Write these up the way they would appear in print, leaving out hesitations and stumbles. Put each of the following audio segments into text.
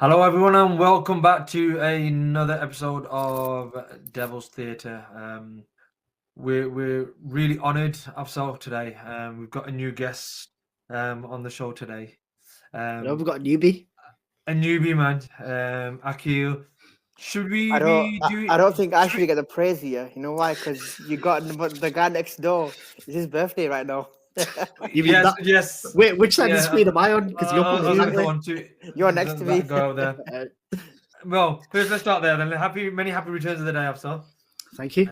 Hello, everyone, and welcome back to another episode of Devil's Theatre. We're really honoured ourselves today. We've got a new guest on the show today. We've got a newbie. A newbie, man, Akil. Should we I don't. be I, doing? I don't think I Should should get the praise here. You know why? Because you got the guy next door. It's his birthday right now. we, yes, yes. Wait, which side of the Yeah, screen am I on? Because you're I was putting like that one too. You're next to me. That guy over there. Well, first let's start there. Then many happy returns of the day, Afsar. Thank you.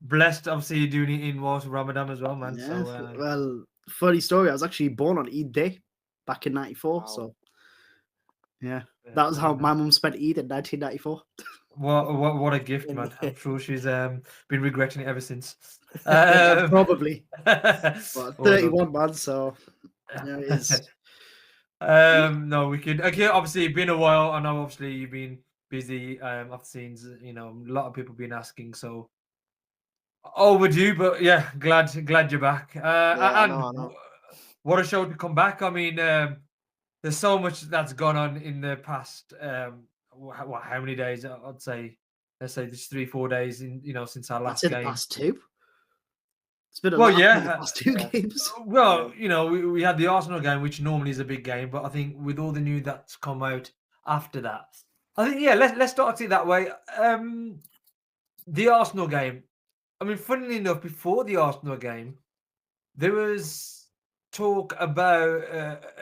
Blessed, obviously, you're doing it in whilst Ramadan as well, man. Yeah, So, well, funny story. I was actually born on Eid Day back in '94. Wow. So, yeah, that was how my mum spent Eid in 1994. What a gift, man! I'm sure she's been regretting it ever since. Probably. Well, 31 months, so yeah, it is. No, we could. Okay, obviously, it's been a while. I know, obviously, you've been busy. I've seen, a lot of people been asking. So overdue, but yeah, glad you're back. I And know. what a show to come back. I mean, there's so much that's gone on in the past. How many days? I'd say, let's say, this 3-4 days since our last game. The past two. It's been Well, the yeah, past two games. Well, we had the Arsenal game, which normally is a big game, but I think with all the news that's come out after that, I think let's start it that way. The Arsenal game. I mean, funnily enough, before the Arsenal game, there was talk about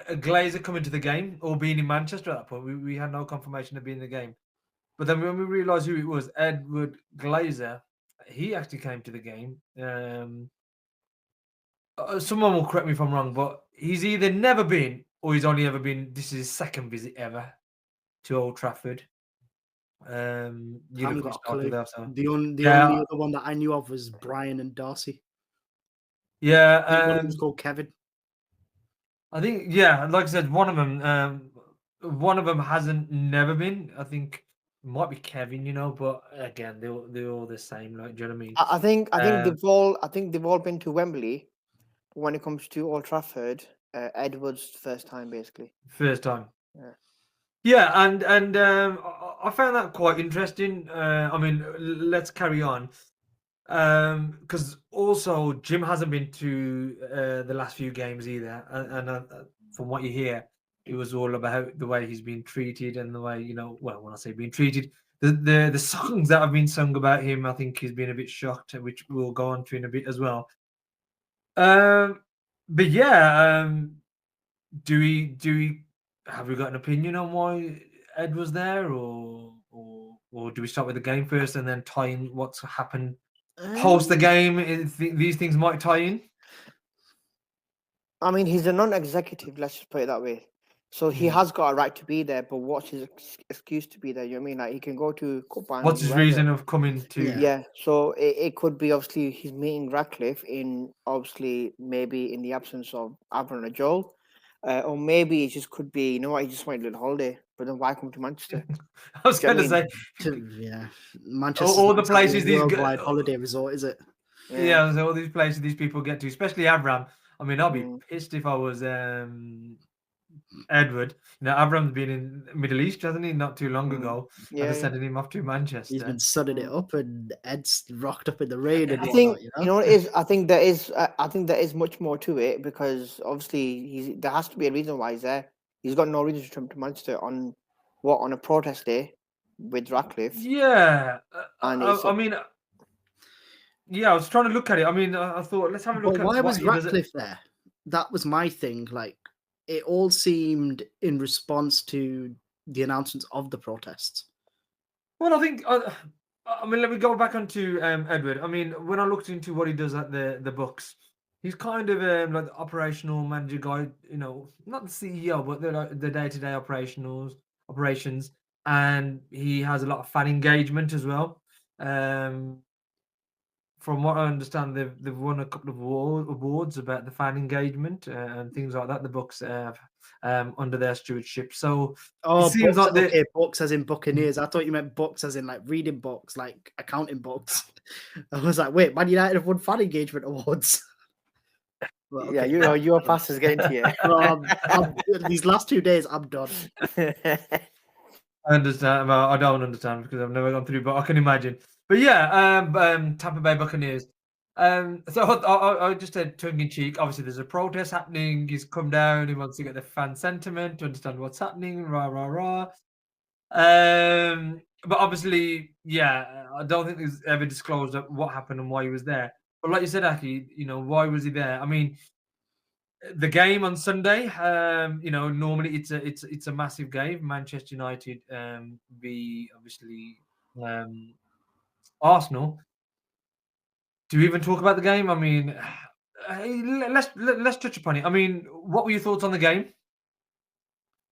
a Glazer coming to the game or being in Manchester at that point. We had no confirmation of being in the game. But then when we realised who it was, Edward Glazer, he actually came to the game. Someone will correct me if I'm wrong, but he's either never been or he's only ever been. This is his second visit ever to Old Trafford. I haven't got a clue. The only other one that I knew of was Brian and Darcy. Yeah, one of them was called Kevin. I think, like I said, one of them hasn't never been. I think it might be Kevin, but again, they're all the same. Like, do you know what I mean? I think they've all been to Wembley. When it comes to Old Trafford, Edward's first time, basically. First time. Yeah. Yeah, and I found that quite interesting. I mean, let's carry on. Because also Jim hasn't been to the last few games either, and from what you hear, it was all about the way he's been treated and the way Well, when I say being treated, the songs that have been sung about him, I think he's been a bit shocked, which we'll go on to in a bit as well. But yeah, do we have we got an opinion on why Ed was there, or do we start with the game first and then tie in what's happened post the game? These things might tie in. I mean, he's a non-executive. Let's just put it that way. So he has got a right to be there, but what's his excuse to be there? You know what I mean? Like, he can go to Cup. What's his reason of coming to? Yeah. So it could be obviously he's meeting Ratcliffe obviously maybe in the absence of Avron or Joel, or maybe it just could be he just wanted a little holiday. But then why come to Manchester? I was going to say, Manchester. All the places these worldwide holiday resort, is it? Yeah, so all these places these people get to, especially Avram. I mean, I'll be pissed if I was Edward. Avram's been in the Middle East, hasn't he? Not too long ago. Yeah, and sending him off to Manchester. He's been sunning it up, and Ed's rocked up in the rain. And I think what it is. I think there is much more to it, because obviously there has to be a reason why he's there. He's got no reason to come to Manchester on a protest day with Ratcliffe. Yeah, I mean. Yeah, I was trying to look at it. I mean, I thought, let's have a look at why was Ratcliffe there? That was my thing. Like, it all seemed in response to the announcements of the protests. Well, I think, I mean, let me go back onto Edward. I mean, when I looked into what he does at the books, he's kind of like the operational manager guy, not the CEO, but the day-to-day operations. And he has a lot of fan engagement as well. From what I understand, they've won a couple of awards about the fan engagement and things like that. The books have under their stewardship. So it seems books, like books as in Buccaneers. I thought you meant books as in like reading books, like accounting books. I was like, wait, Man United have won fan engagement awards. Well, Yeah, okay. your pass is getting to you. Well, these last 2 days, I'm done. I understand. Well, I don't understand because I've never gone through, but I can imagine. But yeah, Tampa Bay Buccaneers. So I just said tongue in cheek. Obviously, there's a protest happening. He's come down. He wants to get the fan sentiment to understand what's happening. Rah rah rah. But obviously, yeah, I don't think there's ever disclosed what happened and why he was there. But like you said, Aki, why was he there? I mean, the game on Sunday, normally it's a massive game. Manchester United v obviously um, Arsenal. Do we even talk about the game? I mean, let's touch upon it. I mean, what were your thoughts on the game?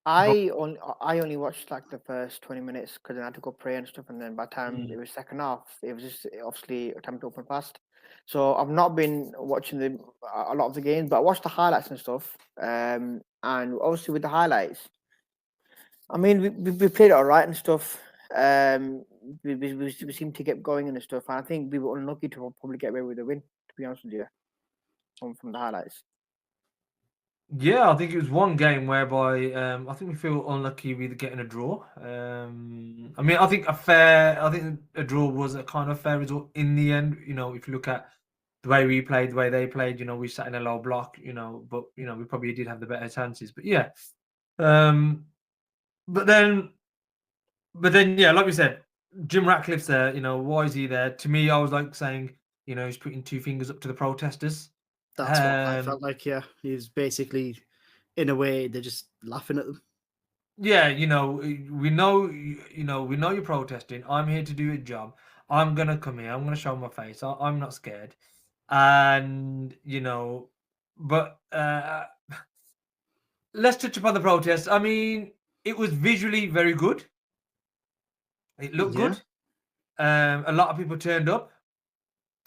I only watched like the first 20 minutes because I had to go pray and stuff, and then by the time it was second half, it was just obviously a time to open fast. So I've not been watching a lot of the games, but I watched the highlights and stuff. And obviously with the highlights, I mean we played it all right and stuff. We seemed to get going and stuff, and I think we were unlucky to probably get away with the win. To be honest with you, from the highlights. Yeah, I think it was one game whereby I think we feel unlucky with getting a draw. I mean, I think a draw was a kind of fair result in the end. If you look at the way we played, the way they played, we sat in a low block, but we probably did have the better chances. But yeah, but then yeah, like we said, Jim Ratcliffe's there. Why is he there? To me, I was like saying, he's putting two fingers up to the protesters. That's what I felt like. Yeah, he's basically, in a way, they're just laughing at them. Yeah, we know you're protesting. I'm here to do a job. I'm gonna come here. I'm gonna show my face. I'm not scared. And but let's touch upon the protest. I mean, it was visually very good. It looked good. A lot of people turned up.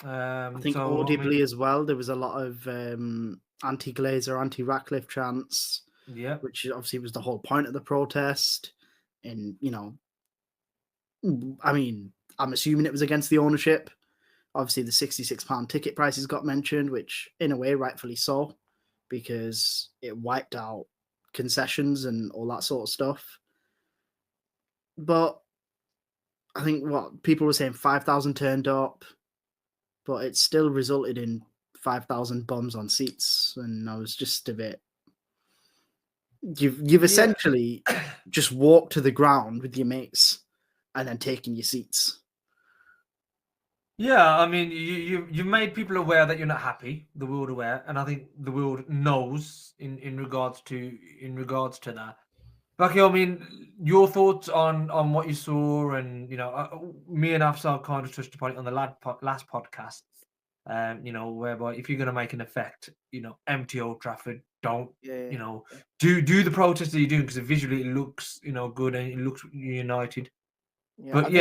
I think audibly as well, there was a lot of anti-Glazer, anti-Ratcliffe chants. Yeah, which obviously was the whole point of the protest. And I mean, I'm assuming it was against the ownership. Obviously, the £66 ticket prices got mentioned, which in a way, rightfully so, because it wiped out concessions and all that sort of stuff. But I think what people were saying, 5,000 turned up, but it still resulted in 5,000 bums on seats, and I was just a bit. You've essentially just walked to the ground with your mates and then taken your seats. Yeah, I mean, you made people aware that you're not happy. The world aware, and I think the world knows in regards to that. But I mean, your thoughts on what you saw, and me and Afsar kind of touched upon it on the last podcast. Whereby if you're going to make an effect, empty Old Trafford, don't do the protest that you're doing, because visually it looks good and it looks united. Yeah, but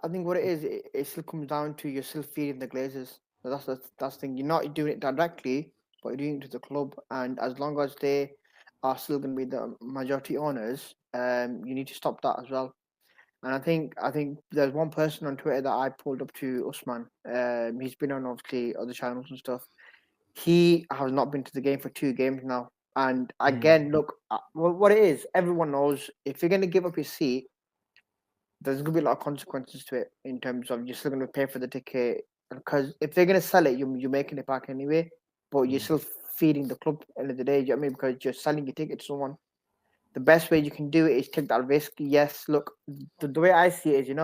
I think what it is, it still comes down to you're still feeding the Glazers. So that's the thing. You're not doing it directly, but you're doing it to the club. And as long as they are still going to be the majority owners, you need to stop that as well. And I think there's one person on Twitter that I pulled up to, Usman. He's been on obviously other channels and stuff. He has not been to the game for 2 games now. And again, look, what it is, everyone knows if you're going to give up your seat, there's going to be a lot of consequences to it in terms of you're still going to pay for the ticket, because if they're going to sell it, you're making it back anyway, but you're still feeding the club at the end of the day. You know what I mean? Because you're selling your ticket to someone. The best way you can do it is take that risk. Yes, look, the way I see it is,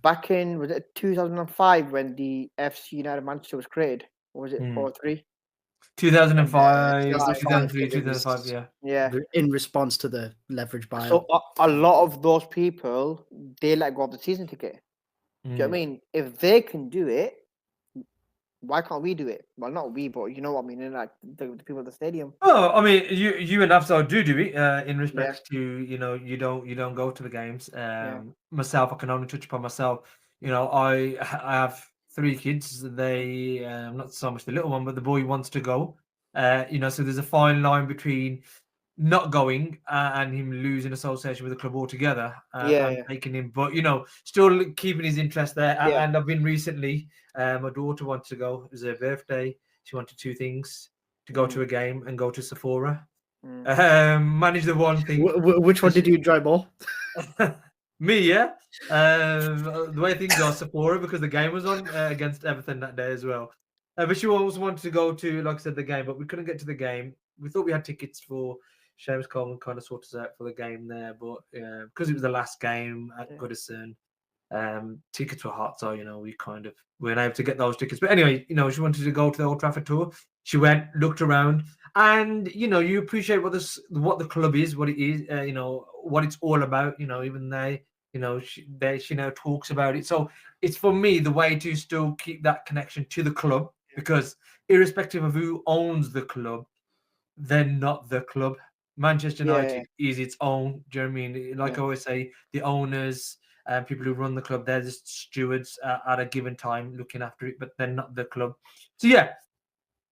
back in, was it 2005 when the FC United Manchester was created? Or was it 4-3? 2005, 2003, 2005, yeah. In response to the leverage buyout. So a lot of those people, they let go of the season ticket. Do you know what I mean? If they can do it, why can't we do it? Well, not we, but you know what I mean. Like the people at the stadium. Oh, I mean, you and Afsar do it in respect to you don't go to the games. Myself, I can only touch upon myself. I have 3 kids. They not so much the little one, but the boy wants to go. So there's a fine line between not going and him losing association with the club altogether. And taking him, but still keeping his interest there. And I've been recently. My daughter wants to go. It was her birthday. She wanted two things: to go to a game and go to Sephora. Mm. Manage the one thing. Which one did you enjoy more? Me, yeah. The way things are, Sephora, because the game was on against Everton that day as well. But she also wanted to go to, like I said, the game, but we couldn't get to the game. We thought we had tickets for Seamus Coleman, kind of sorted us out for the game there, but because it was the last game at Goodison, tickets were hot, so we kind of weren't able to get those tickets. But anyway, she wanted to go to the Old Trafford tour. She went, looked around, and you appreciate what the club is, what it is, what it's all about. Even she now talks about it. So it's, for me, the way to still keep that connection to the club, because irrespective of who owns the club, they're not the club. Manchester United is its own. Do you know what I mean? Like I always say, the owners and people who run the club, they're just stewards at a given time looking after it, but they're not the club. So yeah,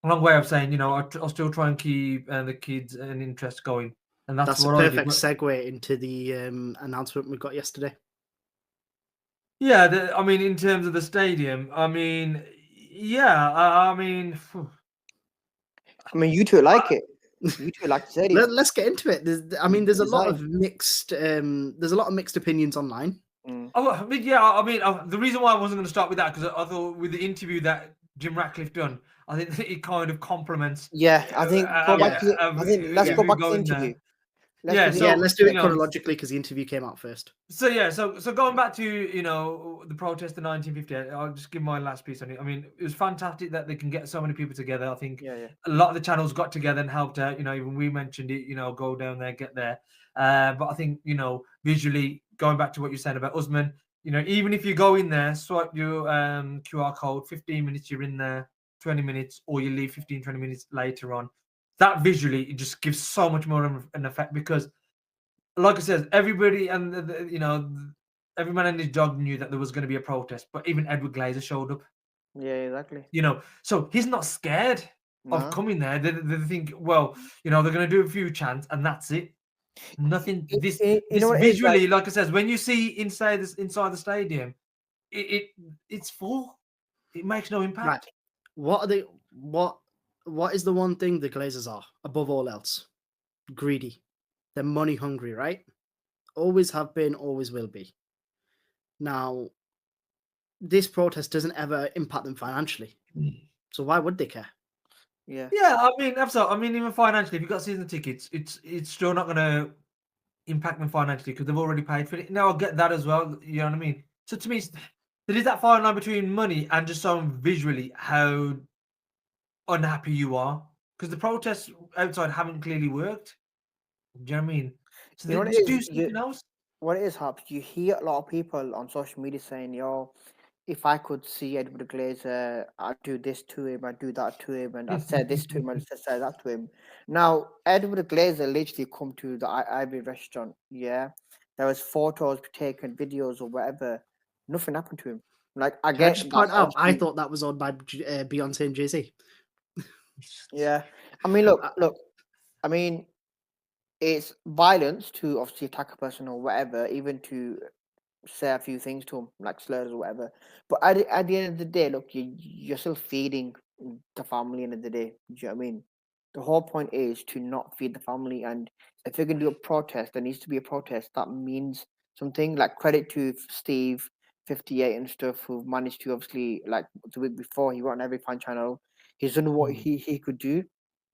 a long way of saying, I'll still try and keep the kids an interest going. And that's what a I perfect did. segue into the announcement we got yesterday. Yeah, in terms of the stadium, you two like it. You two like the stadium. Let's get into it. There's a lot of mixed. There's a lot of mixed opinions online. Oh, the reason why I wasn't going to start with that, because I thought with the interview that Jim Ratcliffe done, I think that it kind of complements. Yeah, I think let's go back to the interview. Let's do it chronologically because the interview came out first. So going back to the protest in 1958, I'll just give my last piece on it. It was fantastic that they can get so many people together. I think a lot of the channels got together and helped out. Even we mentioned it. Go down there, get there. But I think visually, going back to what you said about Usman, even if you go in there, swipe your QR code, 15 minutes you're in there, 20 minutes, or you leave 15, 20 minutes later on. That visually, it just gives so much more of an effect, because, like I said, everybody and every man and his dog knew that there was going to be a protest, but even Edward Glazer showed up. Yeah, exactly. So he's not scared of coming there. They think, well, they're going to do a few chants and that's it. Nothing. This visually, like I said, when you see inside the stadium, it's full. It makes no impact. Right. What is the one thing the Glazers are above all else? Greedy. They're money hungry, right? Always have been, always will be. Now, this protest doesn't ever impact them financially. So why would they care? Yeah, absolutely. Even financially, if you've got season tickets, it's still not going to impact them financially because they've already paid for it. Now, I'll get that as well. You know what I mean? So to me, there is that fine line between money and just showing visually how unhappy you are, because the protests outside haven't clearly worked. Do you know what I mean? So they just do something else. What it is, Hobbs, you hear a lot of people on social media saying, if I could see Edward Glazer, I'd do this to him, I'd do that to him, and I'd say this to him, I'd say that to him. Now, Edward Glazer literally come to the Ivory restaurant, there was photos taken, videos or whatever. Nothing happened to him. Like, I get just point out, I thought that was on by Beyonce and Jay-Z. Yeah. Look, it's violence to obviously attack a person or whatever, even to say a few things to him, like slurs or whatever. But at the end of the day, look, you're still feeding the family. End of the day, do you know what I mean? The whole point is to not feed the family, and if you're gonna do a protest, there needs to be a protest that means something. Like, credit to Steve 58 and stuff, who managed to, obviously, like the week before, he went on every fan channel. He's done what he could do,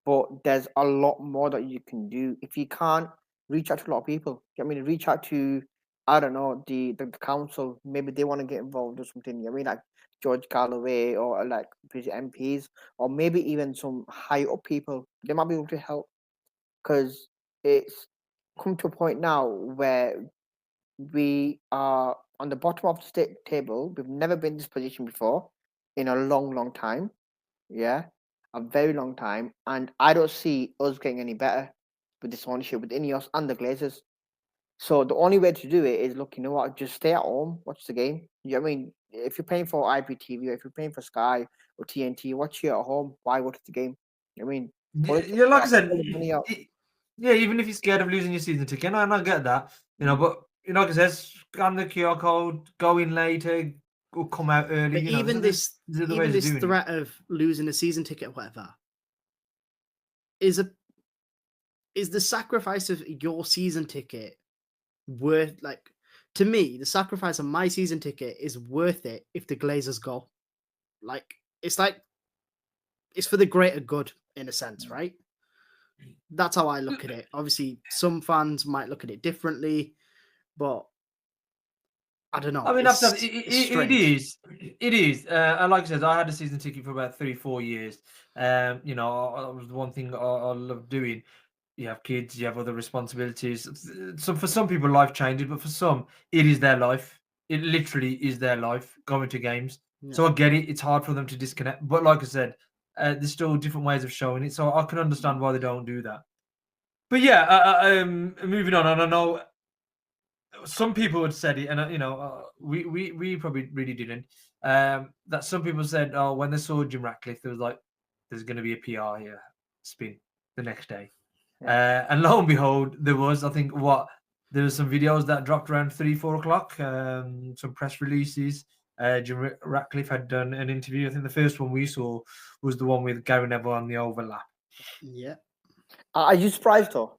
but there's a lot more that you can do. If you can't reach out to a lot of people, reach out to, I don't know, the council. Maybe they want to get involved or something. Like George Galloway or like MPs, or maybe even some high up people. They might be able to help, because it's come to a point now where we are on the bottom of the state table. We've never been in this position before in a long, long time. Yeah, a very long time, and I don't see us getting any better with this ownership, with INEOS and the Glazers. So the only way to do it is, look, you know what, just stay at home, watch the game. You know what I mean? If you're paying for IPTV, or if you're paying for Sky or TNT, watch it at home. Why go to the game? You know what I mean? Yeah, like I said, even if you're scared of losing your season ticket, and I get that, but like I said, scan the QR code, go in later, come out early. But You know, even this threat it. of losing a season ticket or whatever is the sacrifice of your season ticket worth, like, to me, the sacrifice of my season ticket is worth it if the Glazers go. Like, it's for the greater good in a sense, right? That's how I look at it. Obviously, some fans might look at it differently, but I don't know. I mean, it's it is. It is. And like I said, I had a season ticket for about 3-4 years. You know, it was the one thing I love doing. You have kids, you have other responsibilities. So for some people, life changes, but for some, it is their life. It literally is their life going to games. Yeah. So I get it. It's hard for them to disconnect. But like I said, there's still different ways of showing it. So I can understand why they don't do that. But yeah, moving on. And I know some people had said it, and you know, we probably really didn't. That some people said, oh, when they saw Jim Ratcliffe, there was like, there's going to be a PR here spin the next day. And lo and behold, there was. I think there was some videos that dropped around 3-4 o'clock. Some press releases. Jim Ratcliffe had done an interview. I think the first one we saw was the one with Gary Neville on the overlap. Yeah. Are you surprised though?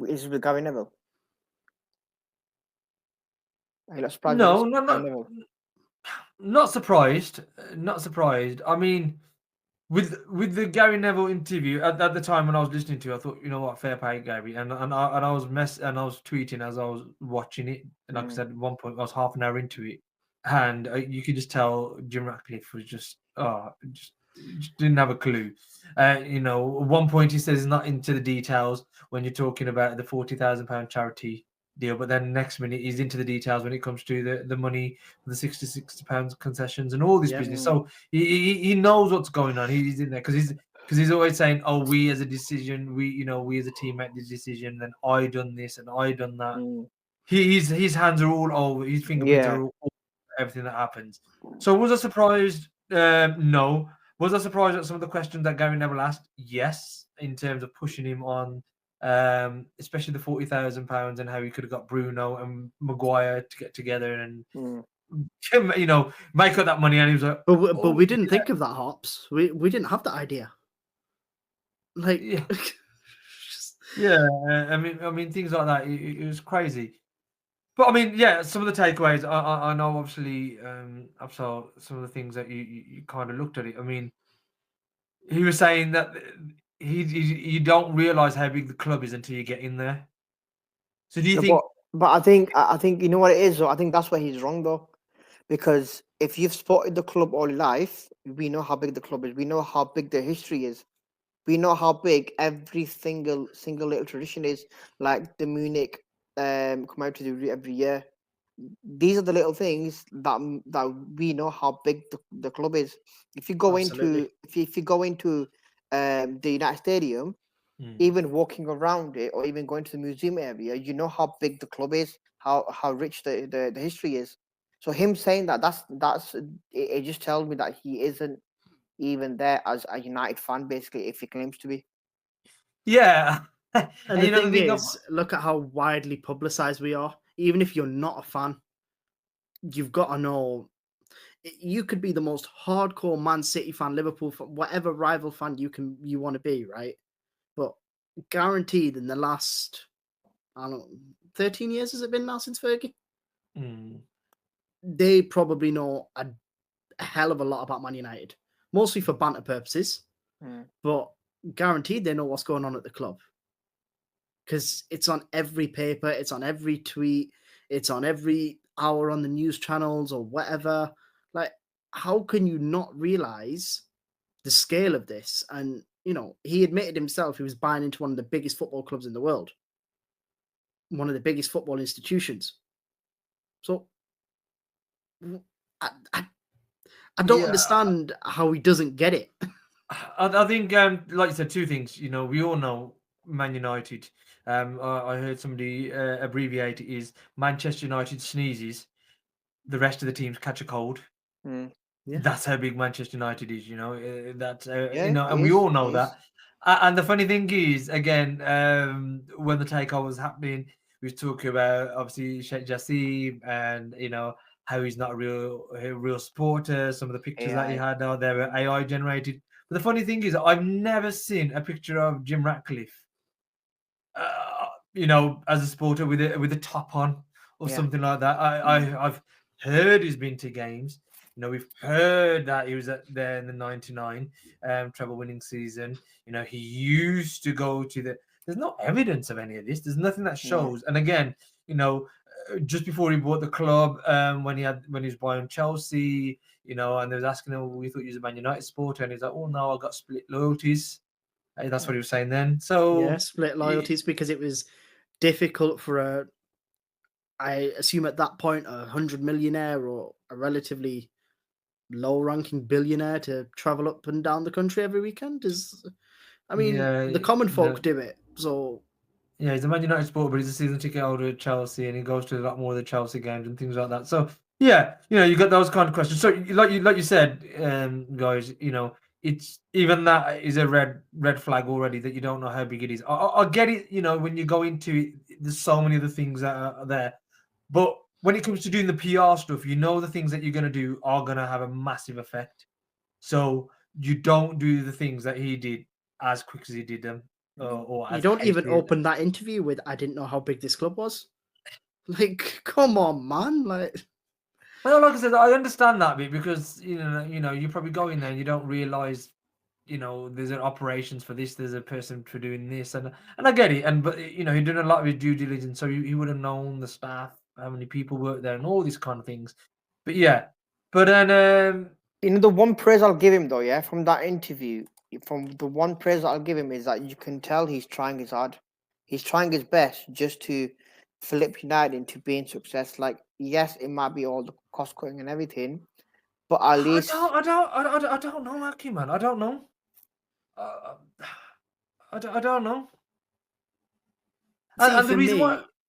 Is it with Gary Neville? Are you not surprised? No, not surprised. Not surprised. I mean, with the Gary Neville interview at the time when I was listening to it, I thought, you know what, fair play, Gary. And I was tweeting as I was watching it. And like I said, at one point I was half an hour into it, and you could just tell Jim Ratcliffe was just didn't have a clue. You know, at one point he says he's not into the details when you're talking about the £40,000 charity deal, but then next minute he's into the details when it comes to the money, the £60 concessions and all this business. So he knows what's going on. He's in there because he's always saying, "Oh, we as a decision, we as a team made this decision, then I done this and I done that." His hands are all over. His fingerprints are all over everything that happens. So was I surprised? No. Was I surprised at some of the questions that Gary Neville asked? Yes, in terms of pushing him on. Especially the £40,000 and how he could have got Bruno and Maguire to get together and make up that money. And he was like, but we didn't think of that, Hops. We didn't have that idea. Like, I mean, things like that. It was crazy. But I mean, yeah, some of the takeaways. I know, obviously, I saw some of the things that you kind of looked at it. I mean, he was saying that you don't realize how big the club is until you get in there. So do you think? But I think you know what it is. Though? I think that's where he's wrong though, because if you've spotted the club all your life, we know how big the club is. We know how big the history is. We know how big every single little tradition is. Like the Munich come out to do every year. These are the little things that we know how big the club is. If you go into if you go into the United Stadium, even walking around it or even going to the museum area, you know how big the club is, how rich the history is. So him saying that's it just tells me that he isn't even there as a United fan, basically, if he claims to be. Yeah. And the thing is, look at how widely publicized we are. Even if you're not a fan, you've got to know. You could be the most hardcore Man City fan, Liverpool fan, whatever rival fan you want to be, right? But guaranteed in the last, I don't know, 13 years has it been now since Fergie? They probably know a hell of a lot about Man United, mostly for banter purposes, but guaranteed they know what's going on at the club. Because it's on every paper, it's on every tweet, it's on every hour on the news channels or whatever. Like, how can you not realize the scale of this? And, you know, he admitted himself he was buying into one of the biggest football clubs in the world, one of the biggest football institutions. So I don't understand how he doesn't get it. I think, like you said, two things. You know, we all know Man United. I heard somebody abbreviate it is Manchester United sneezes, the rest of the teams catch a cold. That's how big Manchester United is. You know, that's and we all know that. And the funny thing is, again, when the takeover was happening, we were talking about obviously Sheikh Jassim and how he's not a real supporter. Some of the pictures that he had out there were AI generated. But the funny thing is, I've never seen a picture of Jim Ratcliffe, as a supporter with a top on or something like that. I've heard he's been to games. We've heard that he was there in the '99 treble winning season. He used to go to There's no evidence of any of this. There's nothing that shows. And again, just before he bought the club, when he was buying Chelsea, and they was asking him, we thought he was a Man United supporter, and he's like, oh no, I got split loyalties. That's what he was saying then. So split loyalties because it was difficult for I assume at that point, 100 millionaire or a relatively low-ranking billionaire to travel up and down the country every weekend. The common folk do it. So yeah, he's a Man United supporter, but he's a season ticket holder at Chelsea, and he goes to a lot more of the Chelsea games and things like that. So yeah, you got those kind of questions. So like you said, guys, it's even that is a red flag already that you don't know how big it is. I get it, when you go into it, there's so many other things that are there, but when it comes to doing the PR stuff, the things that you're going to do are going to have a massive effect. So you don't do the things that he did as quick as he did them. Or you don't even open that interview with, I didn't know how big this club was. Like, come on, man. Well, like I said, I understand that bit because, you probably go in there and you don't realize, there's an operations for this, there's a person for doing this. And I get it. But he'd done a lot of his due diligence. So he would have known the staff, how many people work there and all these kind of things. But yeah. But then... the one praise I'll give him, though, from that interview, the one praise I'll give him is that you can tell he's trying his hard. He's trying his best just to flip United into being success. Like, yes, it might be all the cost cutting and everything, but at least I don't know, Aki, man. I don't know. I don't know. And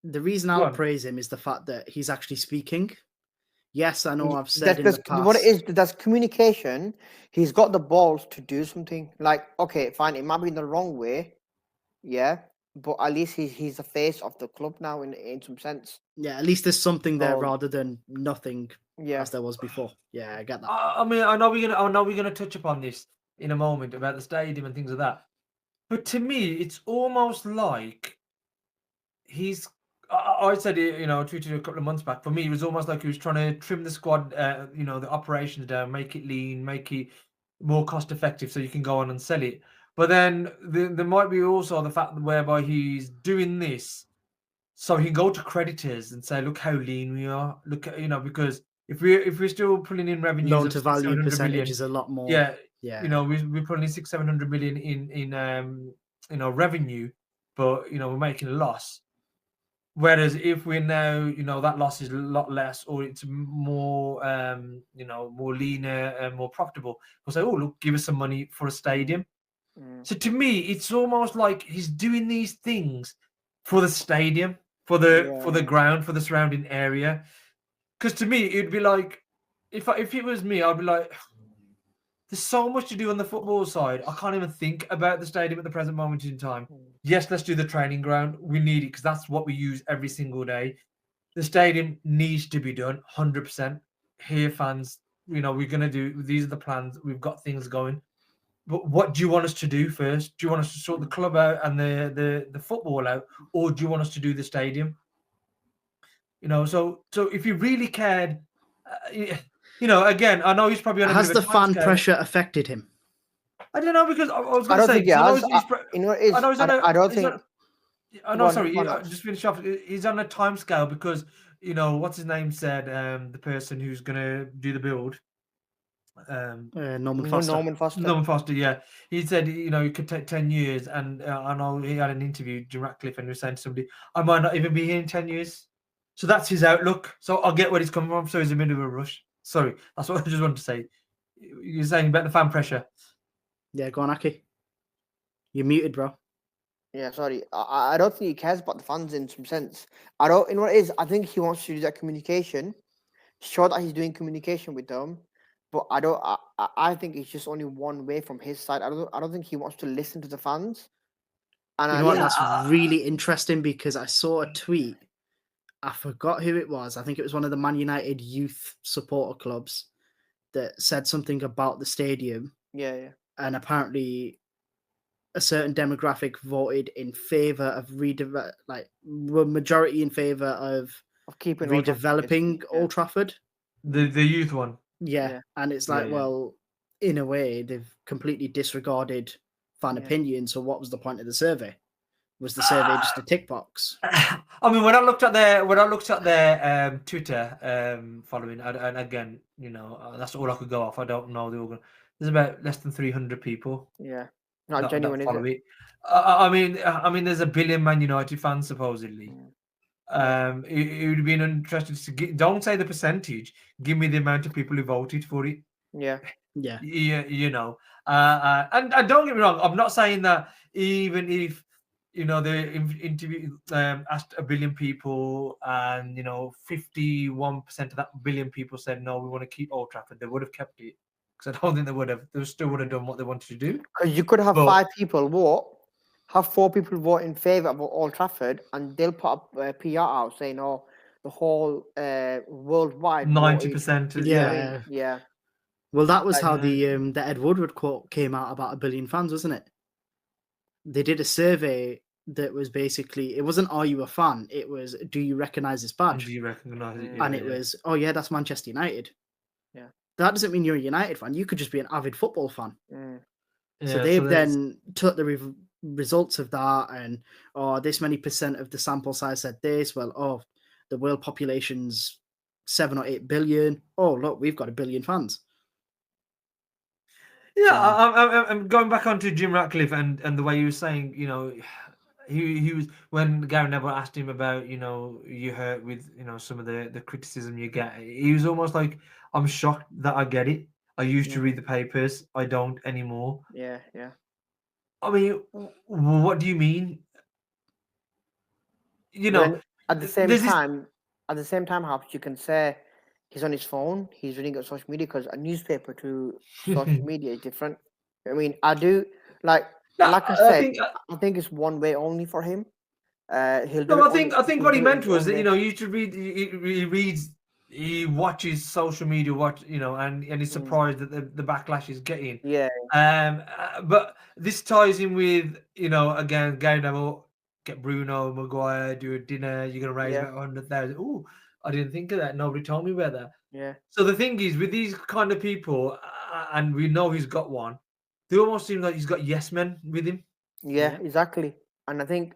the reason I'll praise him is the fact that he's actually speaking. Yes, I know I've said in the past. What it is, that's communication. He's got the balls to do something. Like, okay, fine, it might be in the wrong way, but at least he's the face of the club now in some sense. Yeah, at least there's something there rather than nothing as there was before. Yeah, I get that. I know we're gonna touch upon this in a moment about the stadium and things like that. But to me, it's almost like he's. I said it, I tweeted a couple of months back. For me, it was almost like he was trying to trim the squad, the operations down, make it lean, make it more cost effective, so you can go on and sell it. But then there might be also the fact whereby he's doing this, so he can go to creditors and say, "Look how lean we are. Look, because if we're still pulling in revenues, loan to value percentage is a lot more. Yeah. We're pulling in 600-700 million in revenue, but we're making a loss. Whereas if we're now, that loss is a lot less, or it's more, more leaner and more profitable, we'll say, oh, look, give us some money for a stadium. So to me, it's almost like he's doing these things for the stadium, for the ground, for the surrounding area. Because to me, it'd be like, if it was me, I'd be like, there's so much to do on the football side. I can't even think about the stadium at the present moment in time. Yes, let's do the training ground. We need it because that's what we use every single day. The stadium needs to be done 100%. Here, fans, we're going to do, these are the plans. We've got things going. But what do you want us to do first? Do you want us to sort the club out and the football out? Or do you want us to do the stadium? So if you really cared... again, I know he's probably on. Has the fan pressure affected him? I don't know because I was going to say. I don't think. Sorry. Just finish off. He's on a time scale because what's his name said. The person who's going to do the build. Norman Foster. Norman Foster. Yeah, he said it could take 10 years, and I know he had an interview, Jim Ratcliffe, and he was saying to somebody, I might not even be here in 10 years. So that's his outlook. So I'll get where he's coming from. So he's in a bit of a rush. Sorry, that's what I just wanted to say. You're saying about the fan pressure. Yeah, go on, Aki. You're muted, bro. Yeah, sorry. I don't think he cares about the fans in some sense. What it is, I think he wants to do that communication, show that he's doing communication with them. But I think it's just only one way from his side. I don't think he wants to listen to the fans. And that's really interesting because I saw a tweet I forgot who it was. I think it was one of the Man United youth supporter clubs that said something about the stadium, Yeah. and apparently a certain demographic voted in favour of were majority in favour of keeping Old Trafford, redeveloping basically, yeah. Old Trafford. The youth one. Yeah. Yeah. And it's Yeah, like, yeah. well, in a way, they've completely disregarded fan Yeah. opinion. So what was the point of the survey? Was the survey just a tick box? I mean, when I looked at their Twitter following, and again, you know, that's all I could go off. I don't know the organ. There's about less than 300 people Yeah. Not that genuine, is follow it? it. I mean, there's a billion Man United fans supposedly. Yeah. It would be interesting to don't say the percentage. Give me the amount of people who voted for it. Yeah. Yeah. You know, and don't get me wrong. I'm not saying that even if you know the interview asked a billion people and you know 51% of that billion people said no, we want to keep Old Trafford, they would have kept it because I don't think they would have. They still would have done what they wanted to do. Because you could have But- 5 people vote, have 4 people vote in favour of Old Trafford, and they'll put up a PR out saying, "Oh, the whole worldwide 90%. Yeah. Yeah. Well, that was Like, how the Ed Woodward quote came out about 1 billion fans, wasn't it? They did a survey that was basically, it wasn't "Are you a fan?" It was "Do you recognise this badge?" Do you recognise it? And it was, "Oh yeah, that's Manchester United." Yeah. That doesn't mean you're a United fan. You could just be an avid football fan. So Yeah, they've there's- then took the results of that, and this many percent of the sample size said this. Well, the world population's 7 or 8 billion. Oh, look, we've got 1 billion fans. Yeah, So- I'm going back onto Jim Ratcliffe and the way you were saying, you know, he was when Gary Neville asked him about, you know, you hurt with, you know, some of the criticism you get. He was almost like, I'm shocked that I get it. I used to read the papers. I don't anymore. Yeah. I mean, what do you mean? You know, When at the same there's this. time, Hobbs, you can say he's on his phone, he's reading on social media, because a newspaper to social media is different. I mean, I do like No, like I said, I think it's one way only for him. He'll do No, it I think what he he'll do it meant was his that own you way. know you should read. He reads, he watches social media, you know, and he's surprised that the backlash he's getting. Yeah. But this ties in with, you know, again, Gary Neville, get Bruno Maguire, do a dinner. You're gonna raise about 100,000. Oh, I didn't think of that. Nobody told me about that. Yeah. So the thing is, with these kind of people, and we know he's got one, they almost seem like he's got yes men with him. Yeah, Yeah. exactly. And I think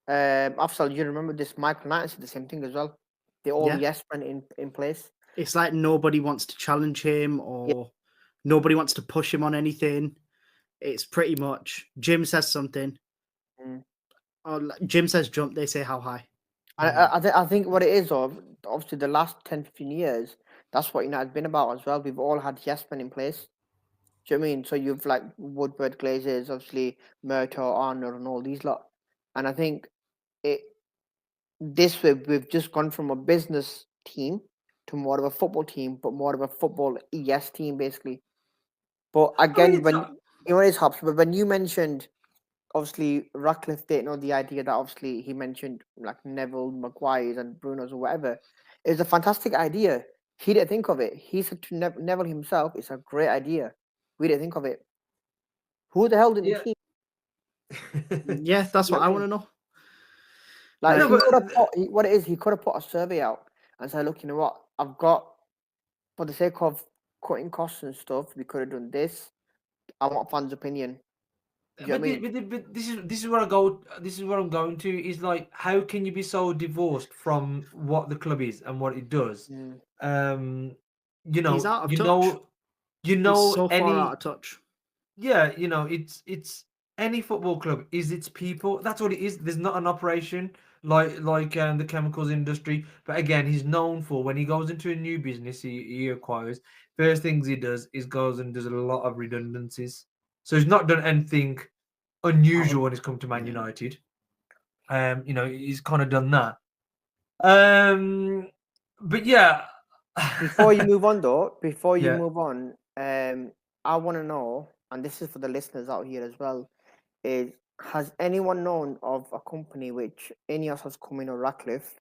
Afsal, you remember this Michael Knight said the same thing as well. They all Yeah. yes men in place. It's like nobody wants to challenge him, or nobody wants to push him on anything. It's pretty much Jim says something, or Jim says jump, they say how high. I think what it is, obviously the last 10, 15 years, that's what United's been about as well. We've all had yes men in place. Do you know what I mean? So you've like Woodward, Glazers, obviously Murto, Arnold, and all these lot. And I think this way we've just gone from a business team to more of a football team, but more of a football ES team basically. But again, when you know what it is, Hobbs, but when you mentioned obviously Ratcliffe didn't know the idea that obviously he mentioned like Neville, Maguire's and Bruno's or whatever. It was a fantastic idea. He didn't think of it. He said to Neville himself, "It's a great idea." We didn't think of it. Who the hell didn't think? Yeah, that's what I want to know. Like No, he but- could have put what it is. He could have put a survey out and said, "Look, you know what? I've got for the sake of cutting costs and stuff. We could have done this. I want fans' opinion." Do you know what I mean? But this is where I go. This is what I'm going to. Is like, how can you be so divorced from what the club is and what it does? You know, He's out of touch. He's so far out of touch. Yeah, you know, it's any football club is its people. That's what it is. There's not an operation like the chemicals industry. But again, he's known for when he goes into a new business he acquires. First things he does is goes and does a lot of redundancies. So he's not done anything unusual when it's come to Man United. You know, he's kind of done that. But yeah. Before you move on, though, I want to know, and this is for the listeners out here as well, is has anyone known of a company which INEOS has come in or Ratcliffe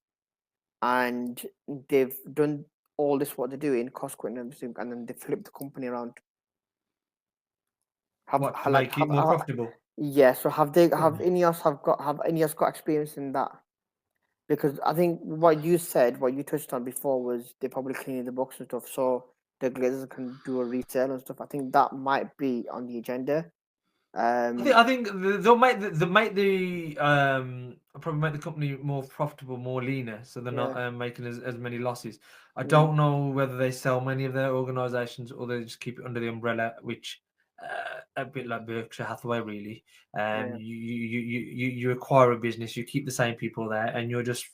and they've done all this what they're doing, cost cutting and everything, and then they flip the company around. What, to make it more profitable? Yeah. So have Yeah. INEOS got experience in that? Because I think what you touched on before was they're probably cleaning the books and stuff, so the Glazers can do a resale and stuff. I think that might be on the agenda. I think they'll make probably make the company more profitable, more leaner, so they're not making as many losses. I don't know whether they sell many of their organisations or they just keep it under the umbrella, which a bit like Berkshire Hathaway, really. You acquire a business, you keep the same people there, and you're just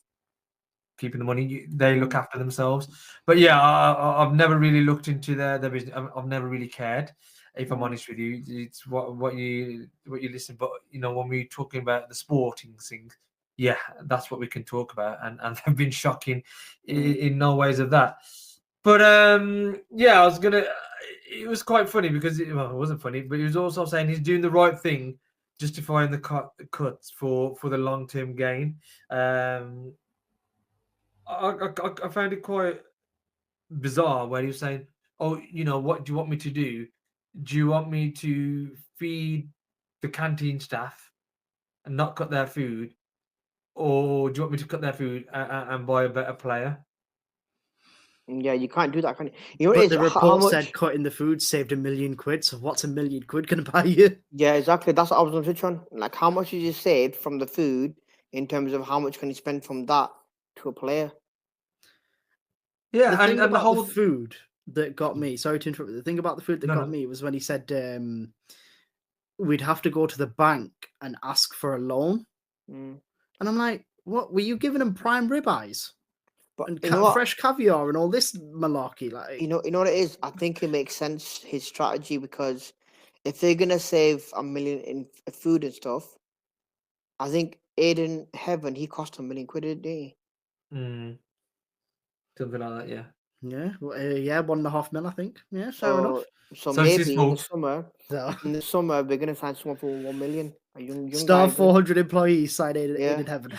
keeping the money. They look after themselves. But yeah, I've never really looked into their business. I've never really cared. If I'm honest with you, it's what you listen. But when we're talking about the sporting things, yeah, that's what we can talk about, and they've been shocking in no ways of that. But yeah, I was gonna. It was quite funny because it wasn't funny, but he was also saying he's doing the right thing, justifying the cuts for the long term gain. I found it quite bizarre where he was saying, "Oh, what do you want me to do? Do you want me to feed the canteen staff and not cut their food, or do you want me to cut their food and buy a better player?" Yeah, you can't do that, can you? You know what But it is? the How report much? said cutting the food saved £1 million. So what's £1 million going to buy you? Yeah, exactly. That's what I was going to touch on. Like, how much did you save from the food in terms of how much can you spend from that to a player? Yeah, The thing and the about the whole food that got me, sorry to interrupt, the thing about the food that No, got no. me was when he said we'd have to go to the bank and ask for a loan. Mm. And I'm like, what? Were you giving them prime ribeyes But and you know what? fresh caviar and all this malarkey? Like, You know what it is? I think it makes sense, his strategy, because if they're going to save £1 million in food and stuff, I think Aiden Heaven, he cost £1 million, didn't he? Something like that, yeah. yeah, yeah, 1.5 mil, I think. Yeah, fair enough. So So it's his maybe in the fault. summer, we're going to find someone for 1 million. A young Star guy. 400 employees cited Yeah. in heaven.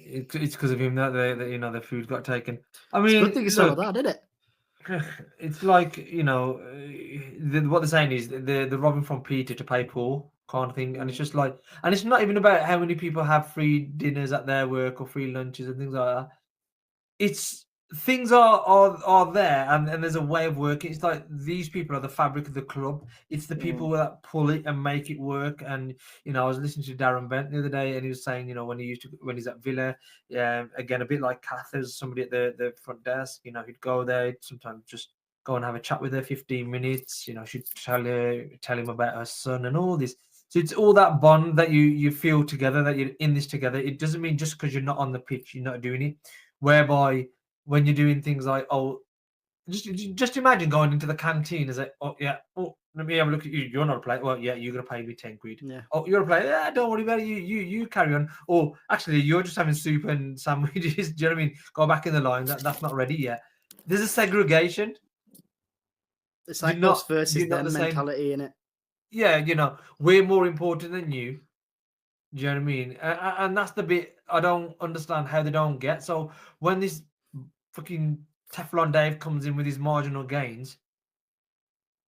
It's because of him that the food got taken. I It's a mean, good thing you saw look, that, isn't it? it's like what they're saying is they're robbing from Peter to pay Paul kind of thing, and it's just like, and it's not even about how many people have free dinners at their work or free lunches and things like that. It's things are there, and there's a way of working. It's like these people are the fabric of the club. It's the people that pull it and make it work. And I was listening to Darren Bent the other day, and he was saying, when he's at Villa, again, a bit like Kath, there's somebody at the front desk. He'd go there, he'd sometimes just go and have a chat with her 15 minutes. She'd tell him about her son and all this. So it's all that bond that you feel together, that you're in this together. It doesn't mean just because you're not on the pitch, you're not doing it. Whereby when you're doing things like, just imagine going into the canteen as let me have a look at you. You're not a player. Well, yeah, you're gonna pay me 10 quid. Yeah. Oh, you're a player. Yeah, don't worry about it. You carry on. Or actually, you're just having soup and sandwiches. Do you know what I mean? Go back in the line. That's not ready yet. There's a segregation. It's like us versus not them mentality in it. Yeah, we're more important than you. Do you know what I mean? And that's the bit I don't understand how they don't get. So when this fucking Teflon Dave comes in with his marginal gains,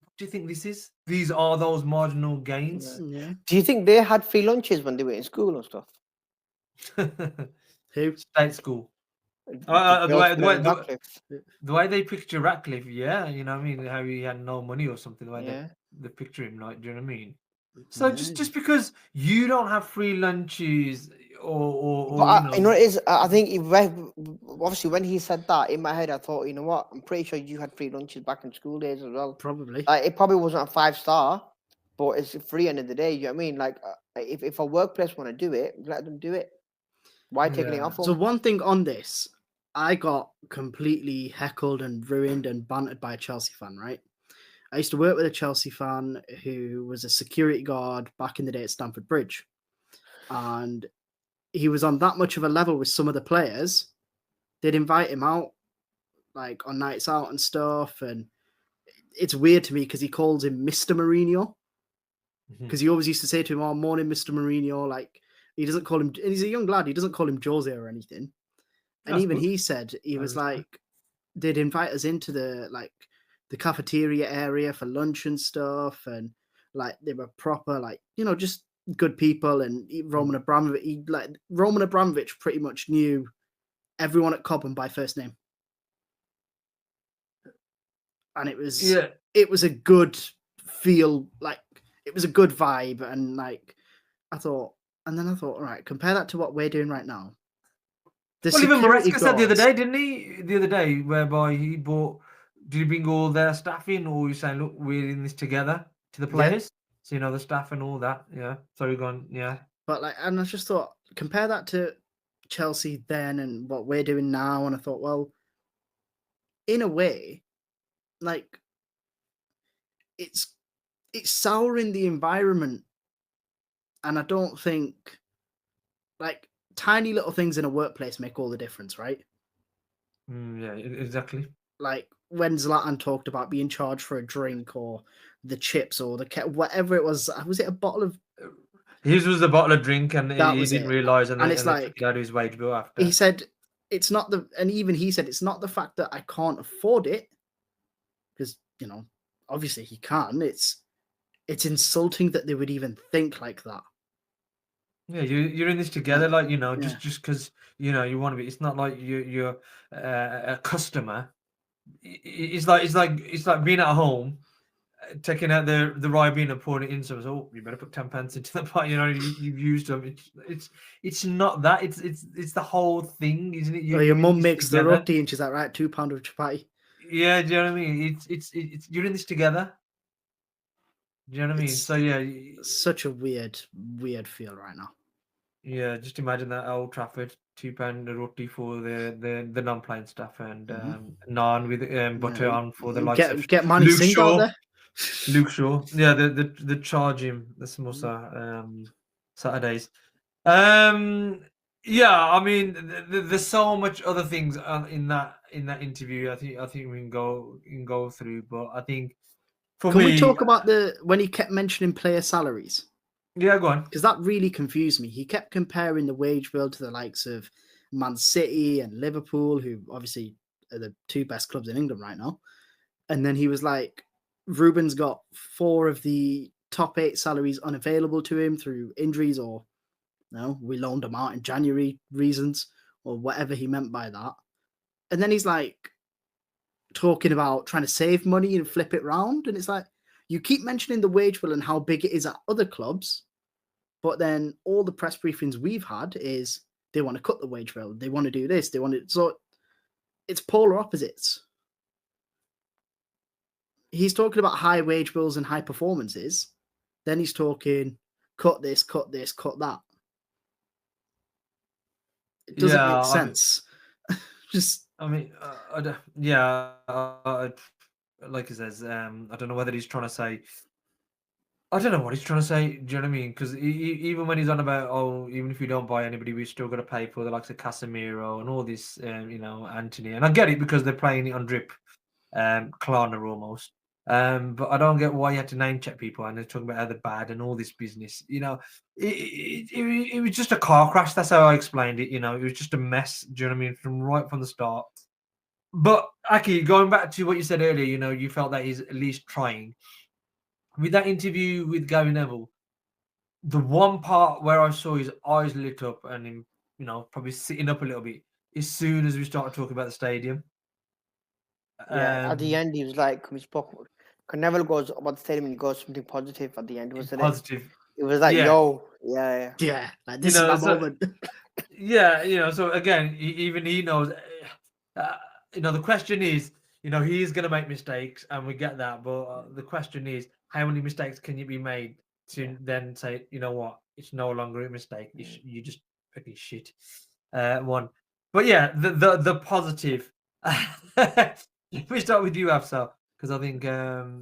what do you think this is? These are those marginal gains. Yeah. Do you think they had free lunches when they were in school and stuff? Who? State school. The way they picture Ratcliffe, yeah, you know what I mean? How he had no money or something, the way they picture him, like, do you know what I mean? So just because you don't have free lunches but you know what it is? I think obviously when he said that, in my head I thought, you know what? I'm pretty sure you had free lunches back in school days as well. Probably. It probably wasn't a 5-star, but it's free end of the day. You know what I mean? Like if a workplace want to do it, let them do it. Why taking it off? So one thing on this, I got completely heckled and ruined and bantered by a Chelsea fan, right? I used to work with a Chelsea fan who was a security guard back in the day at Stamford Bridge. And he was on that much of a level with some of the players. They'd invite him out, like on nights out and stuff. And it's weird to me because he calls him Mr. Mourinho. Because he always used to say to him, "Oh, morning, Mr. Mourinho." Like, he doesn't call him, and he's a young lad, he doesn't call him Jose or anything. And even he said, he was like, they'd invite us into the cafeteria area for lunch and stuff, and like they were proper, like, you know, just good people. And Roman Abramovich pretty much knew everyone at Cobham by first name, and it was a good feel, like it was a good vibe. And like I thought, all right, compare that to what we're doing right now. Well, even Maresca said the other day, didn't he? The other day, whereby he brought, did he bring all their staff in, or you saying, look, we're in this together to the players? Yeah. So, you know, the staff and all that. Yeah. Sorry, go on. Yeah. But like, and I just thought, compare that to Chelsea then and what we're doing now. And I thought, well, in a way, like, it's souring the environment. And I don't think, like, tiny little things in a workplace make all the difference, right? Yeah, exactly. Like when Zlatan talked about being charged for a drink or the chips or the whatever it was it a bottle of? His was a bottle of drink, and he didn't realise, and it's like took out his wage bill after. He said it's not and even he said it's not the fact that I can't afford it, because, you know, obviously he can. It's insulting that they would even think like that. Yeah, you're in this together, like, you know, just because, you know, you want to be. It's not like you're a customer. It's like being at home, taking out the Ribena and pouring it in. So, oh, you better put 10 pence into the pot. You know, you've used them. It's not that. It's the whole thing, isn't it? Your mum makes the roti and she's like, right, £2 of chapati. Yeah, do you know what I mean? It's you're in this together. Do you know what I mean? So yeah, such a weird feel right now. Yeah, just imagine that Old Trafford, £2 roti for the non-playing stuff, and naan with butter on for the likes of Luke Shaw. Luke Shaw, yeah, the charge him the samosa Saturdays. Yeah, I mean, there's so much other things in that interview. I think we can go through, but I think can we talk about when he kept mentioning player salaries? Yeah, go on. Because that really confused me. He kept comparing the wage bill to the likes of Man City and Liverpool, who obviously are the two best clubs in England right now. And then he was like, Ruben's got 4 of the top 8 salaries unavailable to him through injuries, or we loaned him out in January reasons, or whatever he meant by that. And then he's like talking about trying to save money and flip it round. And it's like, you keep mentioning the wage bill and how big it is at other clubs, but then all the press briefings we've had is they want to cut the wage bill, they want to do this, they want to. So it's polar opposites. He's talking about high wage bills and high performances. Then he's talking cut this, cut that. It doesn't make sense. Like he says, I don't know whether he's trying to say. I don't know what he's trying to say. Do you know what I mean? Because even when he's on about, even if you don't buy anybody, we've still got to pay for the likes of Casemiro and all this, Anthony. And I get it because they're playing it on drip, Klarna almost. But I don't get why you had to name check people and they're talking about how they're bad and all this business. You know, it was just a car crash. That's how I explained it. You know, it was just a mess. Do you know what I mean? Right from the start. But Aki, going back to what you said earlier, you know, you felt that he's at least trying. With that interview with Gary Neville, the one part where I saw his eyes lit up and him, you know, probably sitting up a little bit as soon as we started talking about the stadium. Yeah, at the end, he was like, we spoke. Neville goes about the stadium and he goes something positive at the end, wasn't it? Positive. It was like, yo, yeah. Like, this is my moment. Yeah, you know, so again, even he knows, you know, the question is, you know, he's going to make mistakes and we get that. But the question is, how many mistakes can you be made to then say, you know what, it's no longer a mistake. You just fucking shit. One. But yeah, the positive. We start with you, Afsal, because I think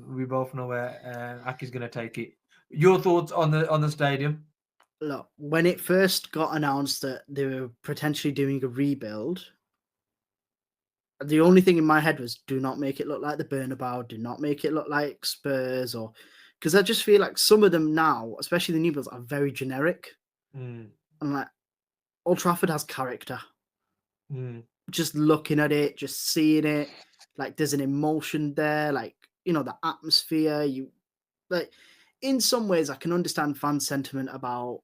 we both know where Aki's going to take it. Your thoughts on the stadium? Look, when it first got announced that they were potentially doing a rebuild, the only thing in my head was, do not make it look like the Bernabeu, do not make it look like Spurs, or because I just feel like some of them now, especially the new builds, are very generic. I'm like, Old Trafford has character. just looking at it, just seeing it, like there's an emotion there, like, you know, the atmosphere. You like, in some ways, I can understand fan sentiment about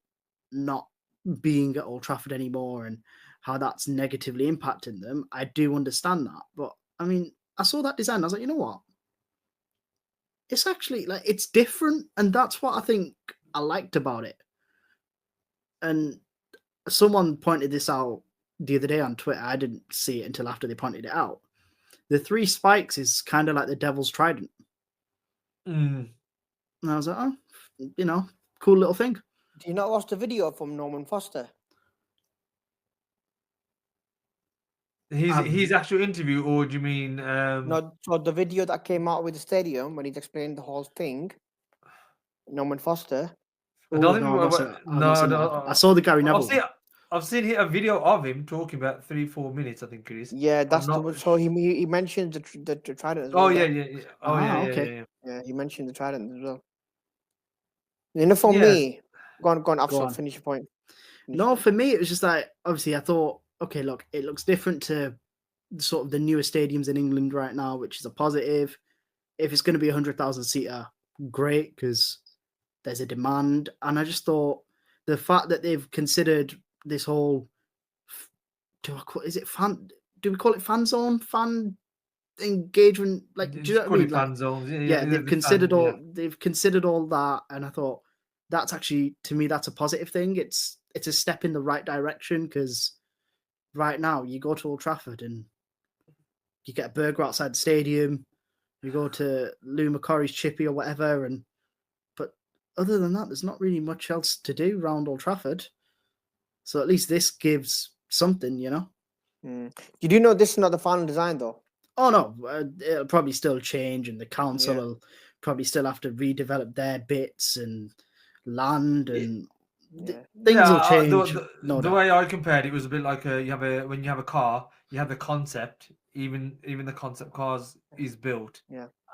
not being at Old Trafford anymore and how that's negatively impacting them. I do understand that, but I mean, I saw that design. I was like, you know what? It's actually like it's different, and that's what I think I liked about it. And someone pointed this out the other day on Twitter. I didn't see it until after they pointed it out. The 3 spikes is kind of like the Devil's Trident. Mm. And I was like, oh, you know, cool little thing. Do you not watch the video from Norman Foster? His actual interview, or do you mean? No, so the video that came out with the stadium when he's explained the whole thing, Norman Foster. I don't no, think. I saw the Gary Neville. I've seen a video of him talking about 3-4 minutes. I think it is. Yeah, that's so he mentioned the trident as well. Oh yeah. Oh yeah, okay. Yeah, he mentioned the trident as well. You know, for me, go on. Finish your point. For me, it was just like, obviously, I thought, okay, look, it looks different to sort of the newer stadiums in England right now, which is a positive. If it's going to be 100,000 seater, great, because there's a demand. And I just thought the fact that they've considered this whole, do we call it fan zone, fan engagement? Like, do you know what I mean? Fan zones. Yeah, they've considered all that, and I thought that's actually, to me, that's a positive thing. It's a step in the right direction, because right now you go to Old Trafford and you get a burger outside the stadium, you go to Lou McCorry's Chippy or whatever, but other than that, there's not really much else to do around Old Trafford. So at least this gives something, you know. You do know this is not the final design, though. Oh no, it'll probably still change, and the council will probably still have to redevelop their bits and land, and things will change. The way I compared it was a bit like when you have a car, you have the concept. Even the concept cars is built,